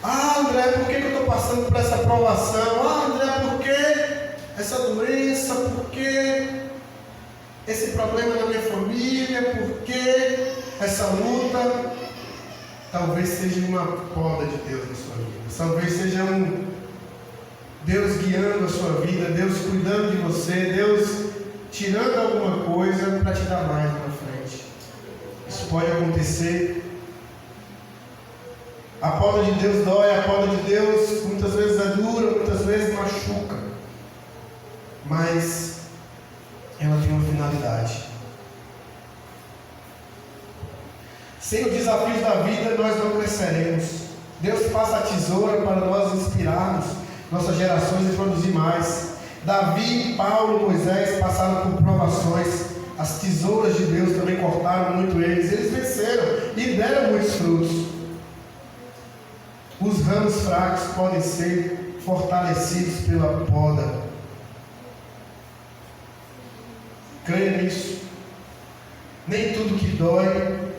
Ah, André, por que eu estou passando por essa provação? Ah, André, por que essa doença? Por que esse problema na minha família? Por que essa luta? Talvez seja uma poda de Deus na sua vida. Talvez seja Deus guiando a sua vida, Deus cuidando de você, Deus tirando alguma coisa para te dar mais na frente. Isso pode acontecer. A poda de Deus dói, a poda de Deus muitas vezes é dura, muitas vezes machuca. Mas ela tem uma finalidade. Sem os desafios da vida, nós não cresceremos. Deus passa a tesoura para nós inspirarmos nossas gerações e produzir mais. Davi, Paulo, Moisés passaram por provações. As tesouras de Deus também cortaram muito eles. Eles venceram e deram muitos frutos. Os ramos fracos podem ser fortalecidos pela poda. Creia nisso. Nem tudo que dói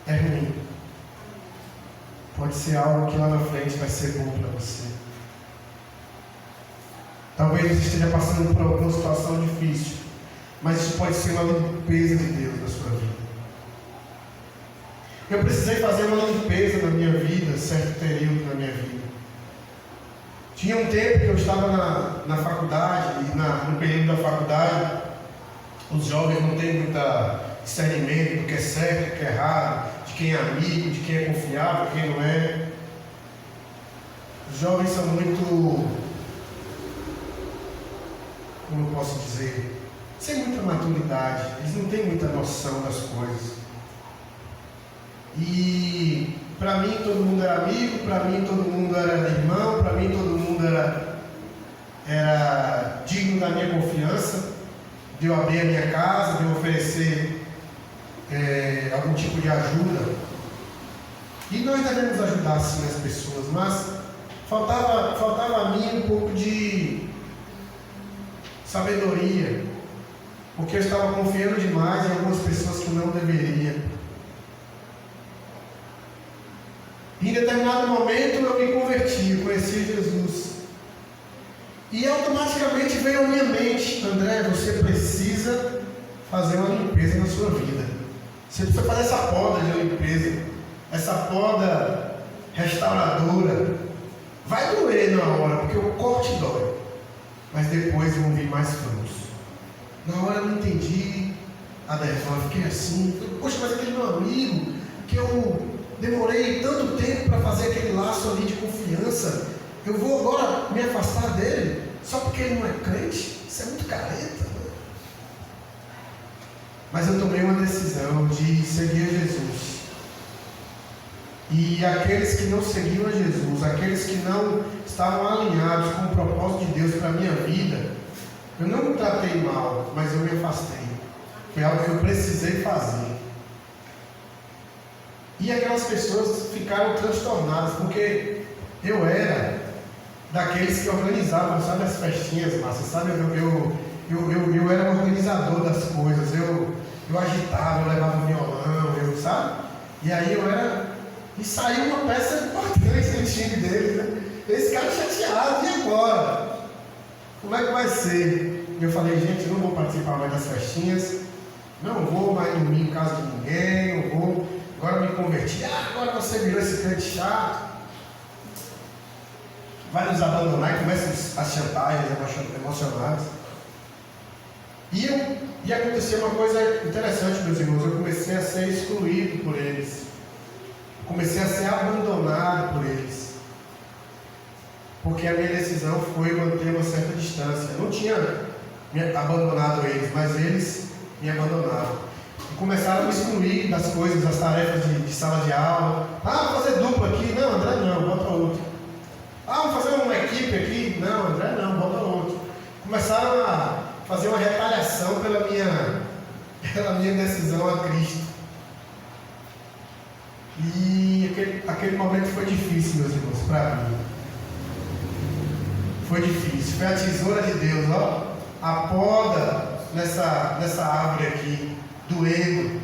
é ruim. Pode ser algo que lá na frente vai ser bom para você. Talvez você esteja passando por alguma situação difícil, mas isso pode ser uma limpeza de Deus na sua vida. Eu precisei fazer uma limpeza na minha vida, certo período na minha vida. Tinha um tempo que eu estava na faculdade, e no período da faculdade, os jovens não têm muito discernimento do que é certo, do que é errado, de quem é amigo, de quem é confiável, quem não é. Os jovens são muito, como eu posso dizer, sem muita maturidade, eles não têm muita noção das coisas. E para mim todo mundo era amigo, para mim todo mundo era irmão, para mim todo mundo era digno da minha confiança, de eu abrir a minha casa, de eu oferecer algum tipo de ajuda. E nós devemos ajudar sim as pessoas, mas faltava a mim um pouco de sabedoria, porque eu estava confiando demais em algumas pessoas que não deveria. Em determinado momento eu me converti, eu conheci Jesus. E automaticamente veio à minha mente: André, você precisa fazer uma limpeza na sua vida. Você precisa fazer essa poda de limpeza, essa poda restauradora. Vai doer na hora, porque o corte dói, mas depois vão vir mais frutos. Na hora eu não entendi a derrota, fiquei assim: poxa, mas aquele meu amigo que eu demorei tanto tempo para fazer aquele laço ali de confiança, eu vou agora me afastar dele só porque ele não é crente? Isso é muito careta, né? Mas eu tomei uma decisão de seguir Jesus. E aqueles que não seguiam a Jesus, aqueles que não estavam alinhados com o propósito de Deus para a minha vida, eu não me tratei mal, mas eu me afastei. Foi algo que eu precisei fazer. E aquelas pessoas ficaram transtornadas, porque eu era daqueles que organizavam, sabe, as festinhas, Márcia, sabe? Eu era um organizador das coisas, eu agitava, eu levava violão, sabe? E aí eu era. E saiu uma peça importante do time deles, né? Eles ficaram chateados, e agora? Como é que vai ser? E eu falei, gente, eu não vou participar mais das festinhas, não vou mais dormir em casa de ninguém, não vou. Agora me converti, agora você virou esse crente chato. Vai nos abandonar e começa as chantagens emocionais. E aconteceu uma coisa interessante, meus irmãos. Eu comecei a ser excluído por eles. Comecei a ser abandonado por eles. Porque a minha decisão foi manter uma certa distância. Eu não tinha abandonado eles, mas eles me abandonaram. E começaram a me excluir das coisas, das tarefas de sala de aula. Vou fazer dupla aqui. Não, André não, bota outro. Vamos fazer uma equipe aqui? Não, André não, bota outro. Começaram a fazer uma retaliação pela minha decisão a Cristo. E aquele momento foi difícil, meus irmãos, para mim. Foi difícil. Foi a tesoura de Deus, ó. A poda nessa árvore aqui, doendo.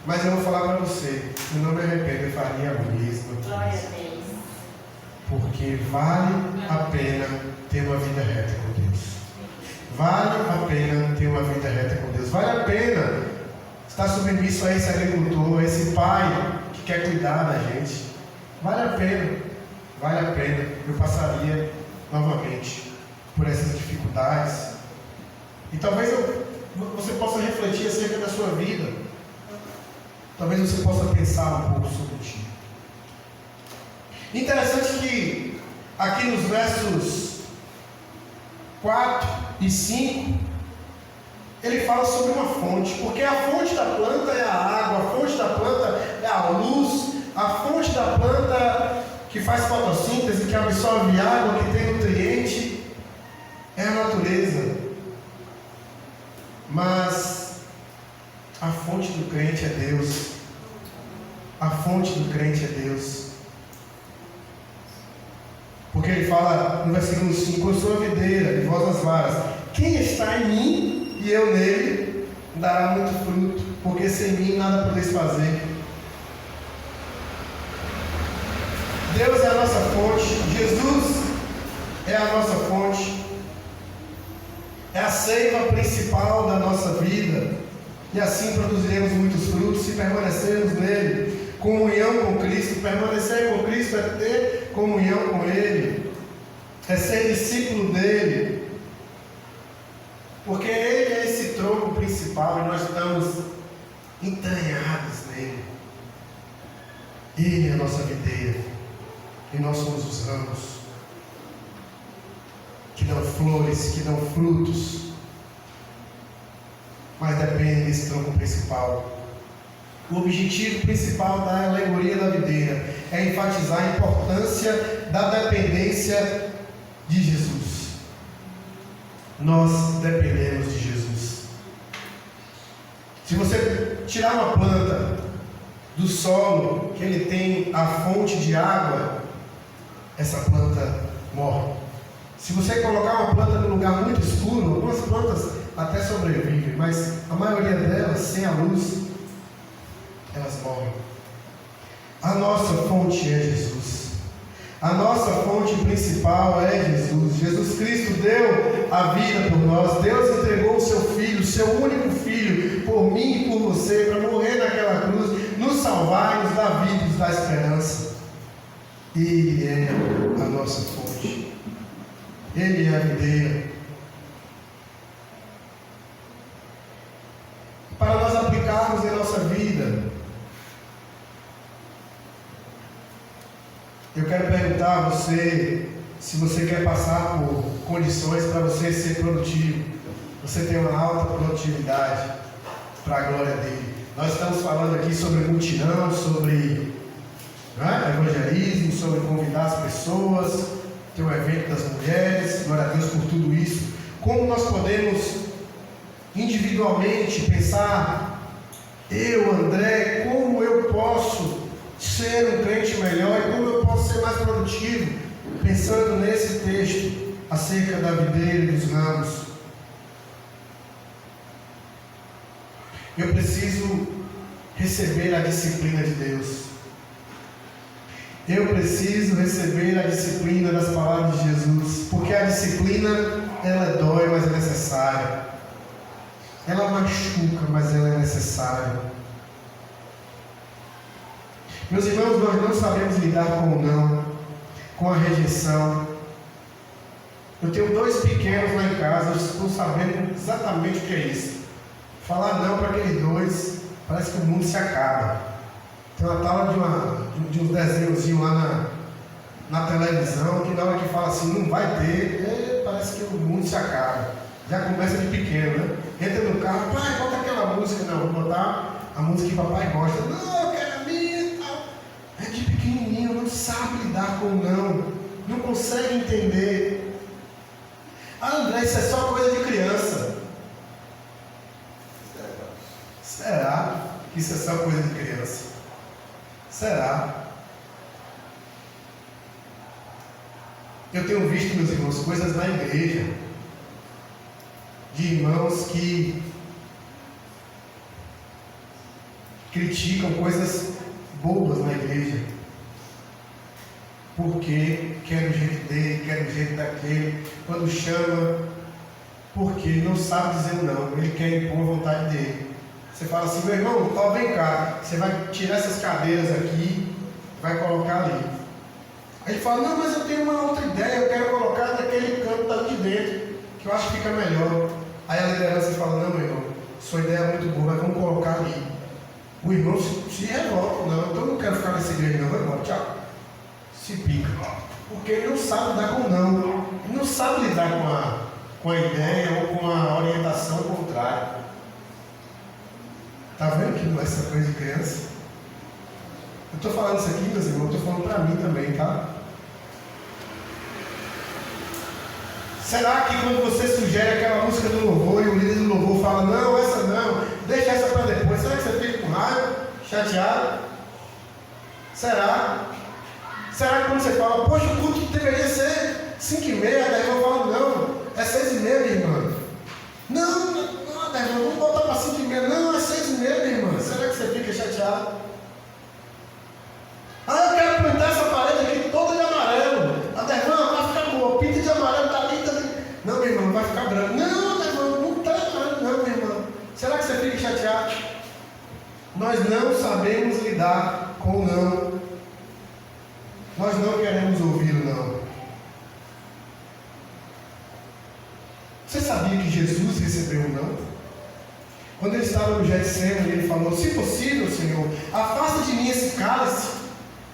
Mas eu vou falar para você, eu não me arrependo, eu faria a mesma coisa. Glória a Deus. Porque vale a pena ter uma vida reta com Deus. Vale a pena ter uma vida reta com Deus. Vale a pena estar submisso a esse agricultor, a esse pai que quer cuidar da gente. Vale a pena. Vale a pena. Eu passaria novamente por essas dificuldades. E talvez você possa refletir acerca da sua vida. Talvez você possa pensar um pouco sobre ti. Interessante que aqui nos versos 4 e 5, ele fala sobre uma fonte, porque a fonte da planta é a água, a fonte da planta é a luz, a fonte da planta que faz fotossíntese, que absorve água, que tem nutriente, é a natureza. Mas a fonte do crente é Deus. A fonte do crente é Deus. Porque ele fala no versículo 5: eu sou a videira e vós as varas. Quem está em mim e eu nele dará muito fruto, porque sem mim nada podeis fazer. Deus é a nossa fonte, Jesus é a nossa fonte, é a seiva principal da nossa vida, e assim produziremos muitos frutos se permanecermos nele. Comunhão com Cristo, permanecer com Cristo é ter comunhão com Ele, é ser discípulo dele, porque Ele é esse tronco principal e nós estamos entranhados nele. Ele é a nossa videira e nós somos os ramos que dão flores, que dão frutos, mas depende desse tronco principal. O objetivo principal da alegoria da videira é enfatizar a importância da dependência de Jesus. Nós dependemos de Jesus. Se você tirar uma planta do solo, que ele tem a fonte de água, essa planta morre. Se você colocar uma planta num lugar muito escuro, algumas plantas até sobrevivem, mas a maioria delas, sem a luz, elas morrem. A nossa fonte é Jesus. A nossa fonte principal é Jesus. Jesus Cristo deu a vida por nós. Deus entregou o seu Filho, o seu único Filho, por mim e por você, para morrer naquela cruz, nos salvar, nos dar vida e nos dar esperança. Ele é a nossa fonte. Ele é a videira. Para nós aplicarmos em nossa vida, eu quero perguntar a você se você quer passar por condições para você ser produtivo. Você tem uma alta produtividade para a glória dele. Nós estamos falando aqui sobre mutirão, sobre evangelismo, sobre convidar as pessoas, ter um evento das mulheres. Glória a Deus por tudo isso. Como nós podemos individualmente, pensar, eu, André, como eu posso ser um crente melhor e como eu posso ser mais produtivo, pensando nesse texto acerca da videira e dos ramos. Eu preciso receber a disciplina de Deus. Eu preciso receber a disciplina das palavras de Jesus, porque a disciplina, ela dói, mas é necessária. Ela machuca, mas ela é necessária. Meus irmãos, nós não sabemos lidar com o não, com a rejeição. Eu tenho 2 pequenos lá em casa, eu estou sabendo exatamente o que é isso. Falar não para aqueles 2, parece que o mundo se acaba. Tem uma tala de uns desenhozinhos lá na televisão, que na hora que fala assim, não vai ter, parece que o mundo se acaba. Já começa de pequeno, né? Entra no carro, pai, bota aquela música. Não, vou botar a música que papai gosta. Não, eu quero a minha e tal. É de pequenininho, não sabe lidar com o não consegue entender. Ah, André, isso é só coisa de criança. Será que isso é só coisa de criança? Será? Eu tenho visto, meus irmãos, coisas na igreja de irmãos que criticam coisas bobas na igreja porque quer do jeito dele, quer do jeito daquele, quando chama, porque não sabe dizer não, ele quer impor a vontade dele. Você fala assim, meu irmão, ó, vem cá, você vai tirar essas cadeiras aqui, vai colocar ali. Aí ele fala, não, mas eu tenho uma outra ideia, eu quero colocar naquele canto ali de dentro, que eu acho que fica melhor. Aí a liderança fala, não, meu irmão, sua ideia é muito boa, mas vamos colocar ali. O irmão se revolta, não, então eu não quero ficar nessa igreja, não, vai embora, tchau. Se pica, porque ele não sabe lidar com o não, ele não sabe lidar com a ideia ou com a orientação contrária. Está vendo que não é essa coisa de criança? Eu estou falando isso aqui, meus irmãos, eu estou falando para mim também, tá? Será que quando você sugere aquela música do louvor e o líder do louvor fala, não, essa não, deixa essa para depois, será que você fica com raiva, chateado? Será? Será que quando você fala, poxa, o culto deveria ser 5h30, daí eu falo, não, é 6h30, minha irmã. Não, vamos voltar para 5h30, não, é 6h30, minha irmã. Será que você fica chateado? Ah, eu quero pintar essa parede aqui toda de amarelo. A Dervan vai ficar boa, pinta de amarelo, tá ali, tá ali. Não, minha irmã, vai ficar branco. Não, Dervan, não tá amarelo, não, minha irmã. Será que você fica chateado? Nós não sabemos lidar com o não. Nós não queremos ouvir o não. Você sabia que Jesus recebeu o não? Quando ele estava no Getsemane, ele falou, se possível, Senhor, afasta de mim esse cálice.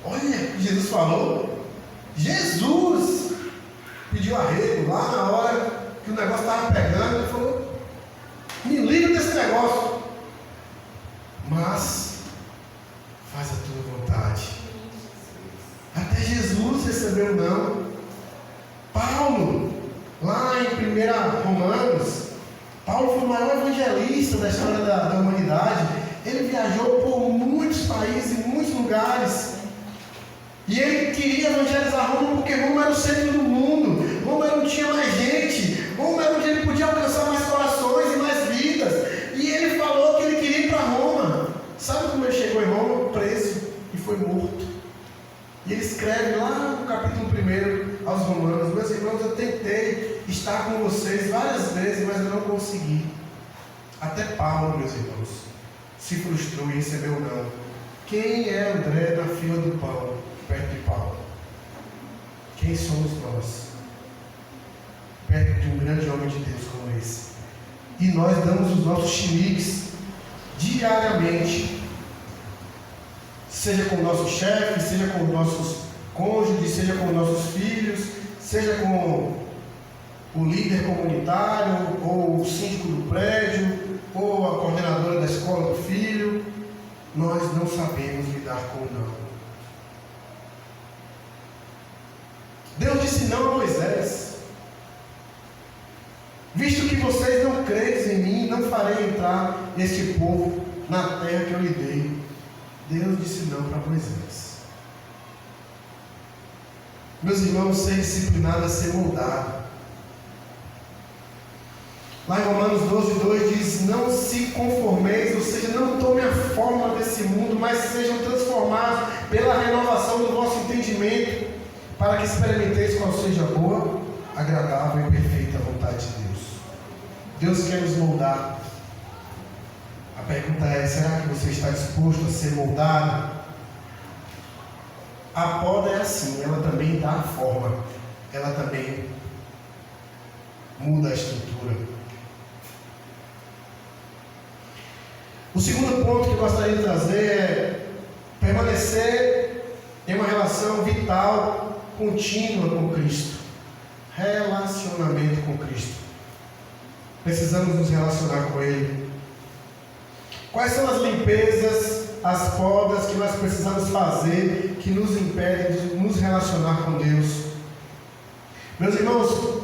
Olha o que Jesus falou. Jesus pediu arrego lá na hora que o negócio estava pegando. Ele falou, me livre desse negócio. Mas faz a tua vontade. Até Jesus recebeu o não. Paulo, lá em 1 Romanos, Paulo foi o maior evangelista da história da humanidade. Ele viajou por muitos países, em muitos lugares. E ele queria evangelizar Roma porque Roma era o centro do mundo. Roma era onde tinha mais gente. Roma era onde ele podia alcançar mais corações e mais vidas. E ele falou que ele queria ir para Roma. Sabe como ele chegou em Roma? Preso e foi morto. E ele escreve lá no capítulo 1 aos Romanos, meus irmãos, eu tentei estar com vocês várias vezes, mas eu não consegui. Até Paulo, meus irmãos, se frustrou e recebeu o não. Quem é André na fila do pão, perto de Paulo? Quem somos nós? Perto de um grande homem de Deus como esse. E nós damos os nossos chiliques diariamente. Seja com o nosso chefe, seja com os nossos cônjuges, seja com os nossos filhos, seja com o líder comunitário, ou o síndico do prédio, ou a coordenadora da escola do filho. Nós não sabemos lidar com o não. Deus disse não a Moisés. Visto que vocês não credes em mim, não farei entrar este povo na terra que eu lhe dei. Deus disse não para Moisés. Meus irmãos, ser disciplinado é ser moldado. Lá em Romanos 12:2 diz: não se conformeis, ou seja, não tome a forma desse mundo, mas sejam transformados pela renovação do vosso entendimento, para que experimenteis qual seja a boa, agradável e perfeita vontade de Deus. Deus quer nos moldar. A pergunta é: será que você está disposto a ser moldado? A poda é assim, ela também dá a forma, ela também muda a estrutura. O segundo ponto que eu gostaria de trazer é permanecer em uma relação vital, contínua com Cristo. Relacionamento com Cristo. Precisamos nos relacionar com Ele. Quais são as limpezas, as podas que nós precisamos fazer que nos impedem de nos relacionar com Deus? Meus irmãos,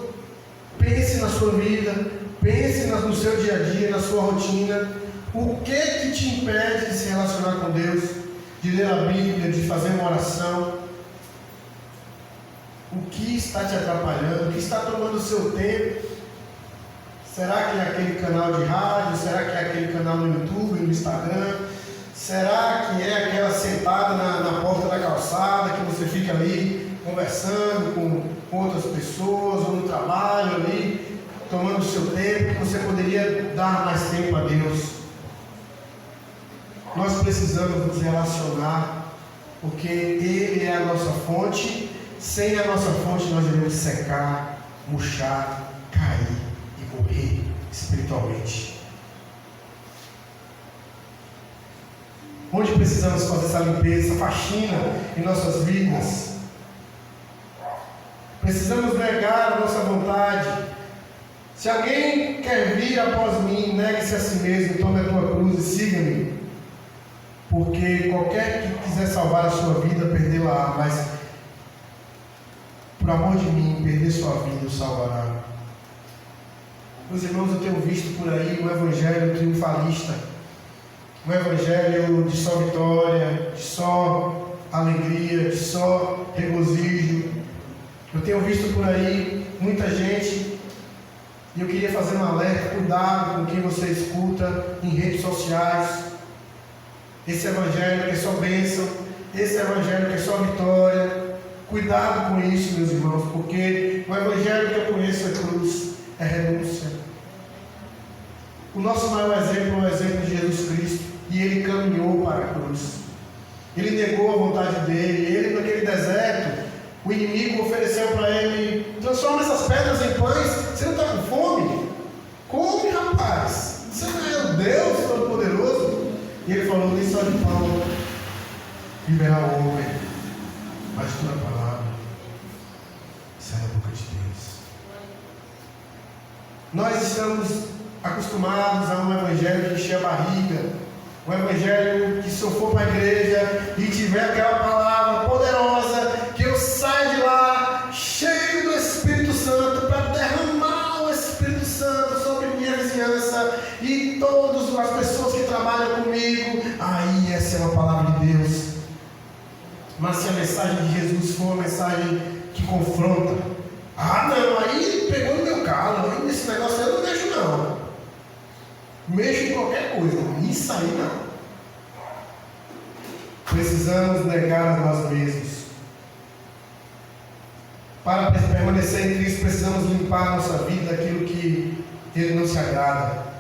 pense na sua vida, pense no seu dia a dia, na sua rotina. O que te impede de se relacionar com Deus, de ler a Bíblia, de fazer uma oração? O que está te atrapalhando? O que está tomando o seu tempo? Será que é aquele canal de rádio? Será que é aquele canal no YouTube, no Instagram? Será que é aquela sentada na porta da calçada que você fica ali conversando com outras pessoas, ou no trabalho ali, tomando o seu tempo, que você poderia dar mais tempo a Deus? Nós precisamos nos relacionar, porque Ele é a nossa fonte. Sem a nossa fonte nós iremos secar, murchar, cair e morrer espiritualmente. Onde precisamos fazer essa limpeza, essa faxina em nossas vidas? Precisamos negar a nossa vontade. Se alguém quer vir após mim, negue-se a si mesmo, tome a tua cruz e siga-me. Porque qualquer que quiser salvar a sua vida, perdê-la, mas por amor de mim, perder sua vida o salvará. Meus irmãos, eu tenho visto por aí um evangelho triunfalista, um evangelho de só vitória, de só alegria, de só regozijo. Eu tenho visto por aí muita gente, e eu queria fazer um alerta: cuidado com quem você escuta em redes sociais. Esse evangelho que é só bênção, esse evangelho que é só vitória. Cuidado com isso, meus irmãos, porque o evangelho que eu conheço é cruz, é renúncia. O nosso maior exemplo é o exemplo de Jesus Cristo, e Ele caminhou para a cruz. Ele negou a vontade dele. Ele, naquele deserto, o inimigo ofereceu para ele: transforma essas pedras em pães. Você não está com fome? Come, rapaz. Você não é o Deus Todo-Poderoso? E ele falou: nem só de pão viverá o homem, mas de toda palavra sai da boca de Deus. Nós estamos acostumados a um evangelho de encher a barriga, um evangelho que, se eu for para a igreja e tiver aquela palavra poderosa, que eu saio de lá cheio do Espírito Santo para derramar o Espírito Santo sobre minha vizinhança e todas as pessoas que trabalham comigo. Aí essa é uma palavra de Deus. Mas se a mensagem de Jesus for uma mensagem que confronta, não, aí pegou no meu calo, aí nesse negócio eu não mexo não. Mexo em qualquer coisa, isso aí não. Precisamos negar a nós mesmos. Para permanecer em Cristo, precisamos limpar a nossa vida daquilo que Ele não se agrada.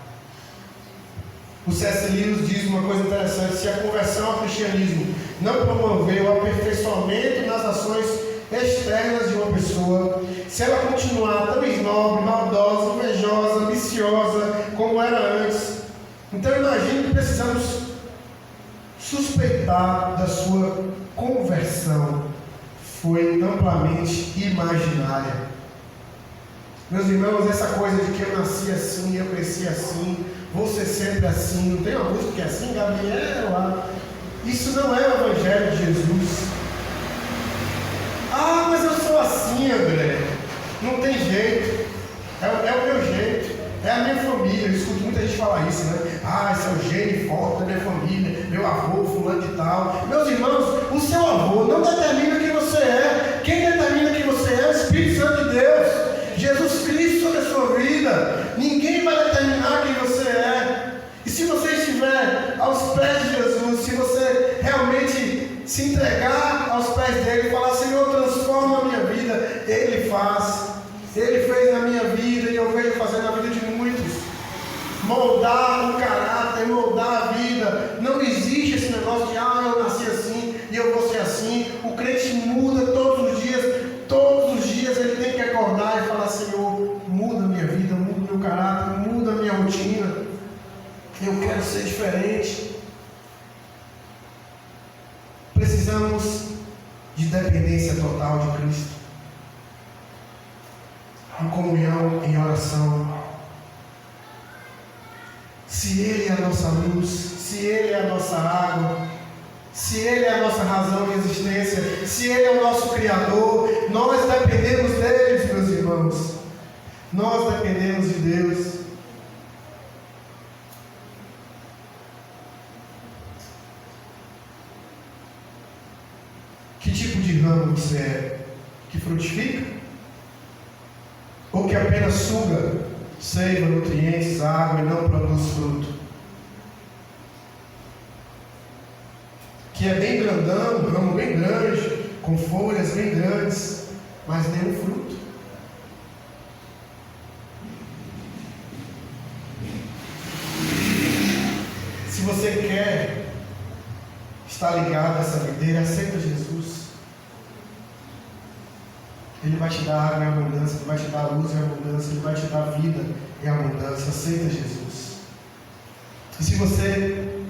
O C.S. Lewis diz uma coisa interessante: se a conversão ao cristianismo não promoveu o aperfeiçoamento nas ações externas de uma pessoa, se ela continuar tão esnobre, maldosa, invejosa, ambiciosa como era antes, então imagine que precisamos suspeitar da sua conversão. Foi amplamente imaginária. Meus irmãos, essa coisa de que eu nasci assim, eu cresci assim, vou ser sempre assim, não tem uma música que é assim, Gabriel lá. Isso não é o evangelho de Jesus. Mas eu sou assim, André. Não tem jeito. É o meu jeito. É a minha família. Eu escuto muita gente falar isso, né? Ah, esse é o gene forte da minha família, meu avô, fulano de tal. Meus irmãos, o seu avô não determina quem você é. Quem determina quem você é o Espírito Santo de Deus, Jesus Cristo sobre a sua vida. Ninguém vai determinar quem você é. E se você estiver aos pés de Jesus, se você realmente se entregar aos pés dele e falar: Senhor, transforma a minha vida, Ele faz. Ele fez na minha vida e eu vejo fazer na vida de muitos. Moldar o caráter, moldar a vida. Não existe esse negócio de eu nasci assim e eu vou ser assim. O crente muda todos os dias. Todos os dias ele tem que acordar e falar: Senhor, muda a minha vida, muda o meu caráter, muda a minha rotina. Eu quero ser diferente. Precisamos de dependência total de Cristo. Em comunhão, em oração. Se Ele é a nossa luz, se Ele é a nossa água, se Ele é a nossa razão de existência, se Ele é o nosso Criador, nós dependemos dEle, meus irmãos. Nós dependemos de Deus. Que tipo de ramo você é? Que frutifica? Ou que apenas suga, seiva, nutrientes, água e não produz fruto? Que é bem grandão, um ramo bem grande, com folhas bem grandes, mas nenhum fruto. Se você quer estar ligado a essa videira, aceita Jesus. Ele vai te dar água em abundância, Ele vai te dar luz em abundância, Ele vai te dar vida em abundância. Aceita Jesus. E se você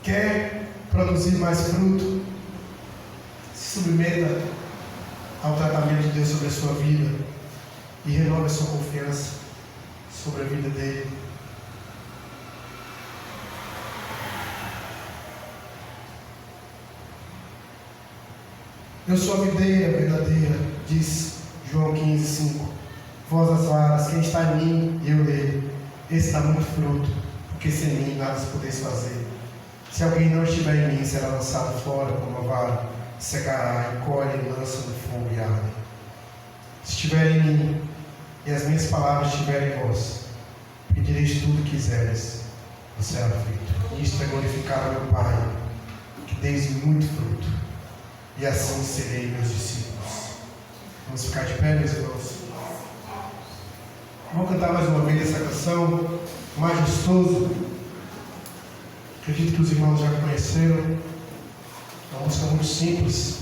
quer produzir mais fruto, se submeta ao tratamento de Deus sobre a sua vida e renove a sua confiança sobre a vida dele. Eu sou a videira verdadeira, diz João 15:5. Vós as varas, quem está em mim e eu nele, esse dá muito fruto, porque sem mim nada podeis fazer. Se alguém não estiver em mim, será lançado fora como a vara, secará, e colhe e lança no fogo e arde. Se estiver em mim, e as minhas palavras estiverem em vós, pedireis tudo o que quiseres, você será feito. Isto é glorificar a meu Pai, que deis muito fruto, e assim serei meus discípulos. Vamos ficar de pé, meus irmãos? Vamos cantar mais uma vez essa canção, Majestoso. Acredito que os irmãos já conheceram. É uma música muito simples.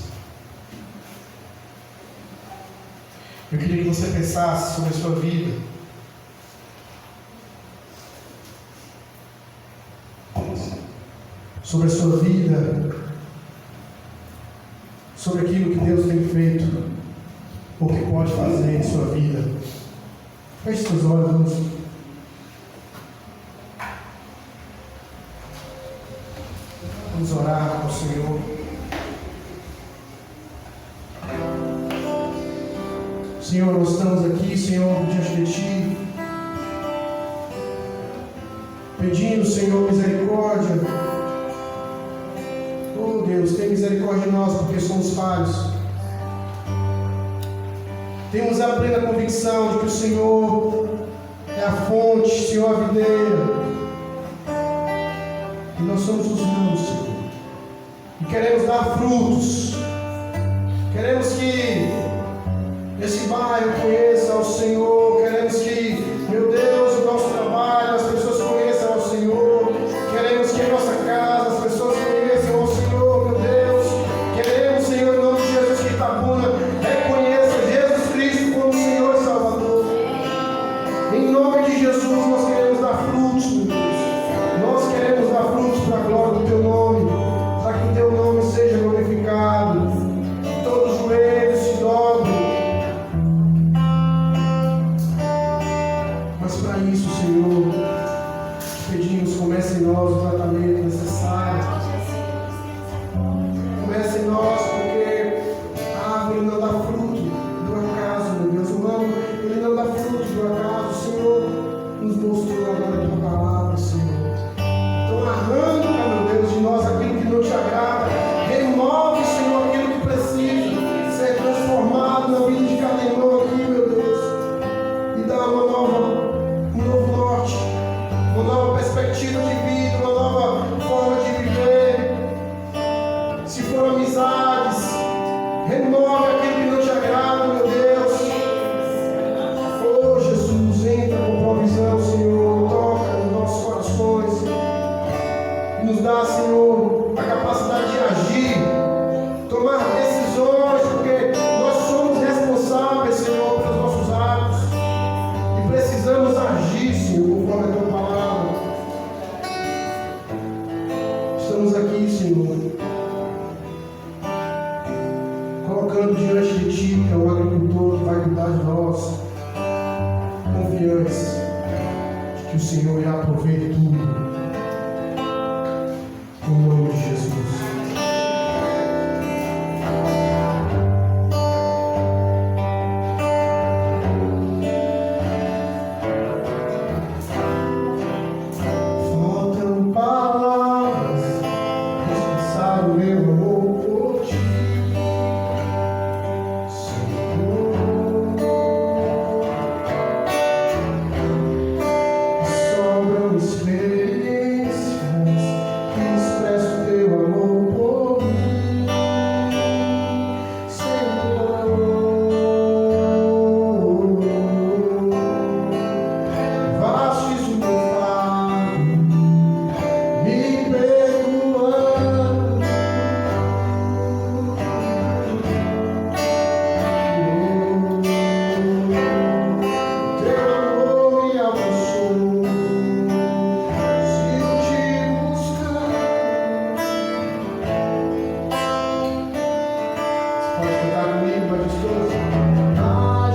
Eu queria que você pensasse sobre a sua vida. Sobre a sua vida. Sobre aquilo que Deus tem feito, ou que pode fazer em sua vida. Feche seus olhos. Vamos orar ao Senhor. Senhor, nós estamos aqui, Senhor, diante de Ti, pedindo, Senhor, misericórdia. Oh Deus, tem misericórdia de nós, porque somos falhos. Temos a plena convicção de que o Senhor é a fonte, o Senhor é a videira. E nós somos os ramos, Senhor. E queremos dar frutos. Queremos que esse bairro conheça ao Senhor. Queremos que, meu Deus, o nosso trabalho, as pessoas conheçam ao Senhor. Queremos que a nossa casa, as pessoas conheçam ao Senhor, meu Deus. Queremos, Senhor, em nome de Jesus, que Itabuna reconheça Jesus Cristo como Senhor e Salvador. Em nome de Jesus, nós queremos dar frutos, meu Deus. Nós queremos dar frutos para a glória do Teu nome, para que o Teu nome seja glorificado. Que todos os joelhos se dobrem. Mas para isso, Senhor, pedimos, comece em nós o tratamento necessário. Comece em nós, porque a árvore não dá fruto do acaso, meu Deus. O ramo, ele não dá fruto do acaso, Senhor. que o Senhor irá prover tudo. Em nome de Jesus. Faltam palavras para expressar o meu amor por ti, Senhor. Sobram experiências que expressam teu amor por mim, Senhor. Vastes o meu fardo, me perdoando. Teu amor me alcançou. Sigo te buscando. Você pode cantar comigo, majestoso?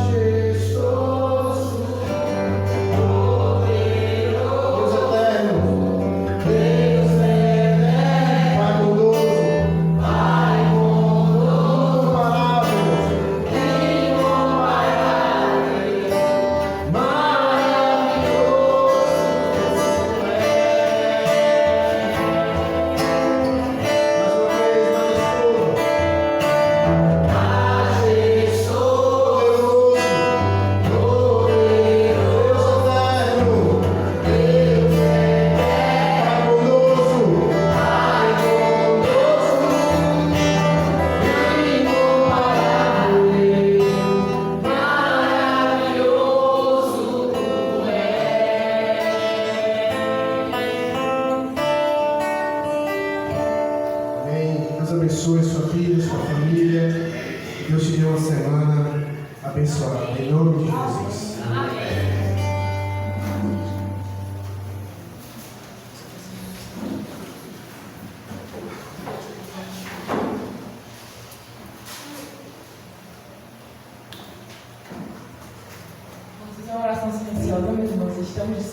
Majestoso, Deus eterno, Deus eterno, Pai bondoso, incomparável, maravilhoso, mais uma vez, majestoso, poderoso, Deus eterno, Pai bondoso, amém. Deus abençoe a sua vida, a sua família. Deus te dê uma semana abençoada. Em nome de Jesus. Vamos fazer uma oração silenciosa, meus irmãos. Estamos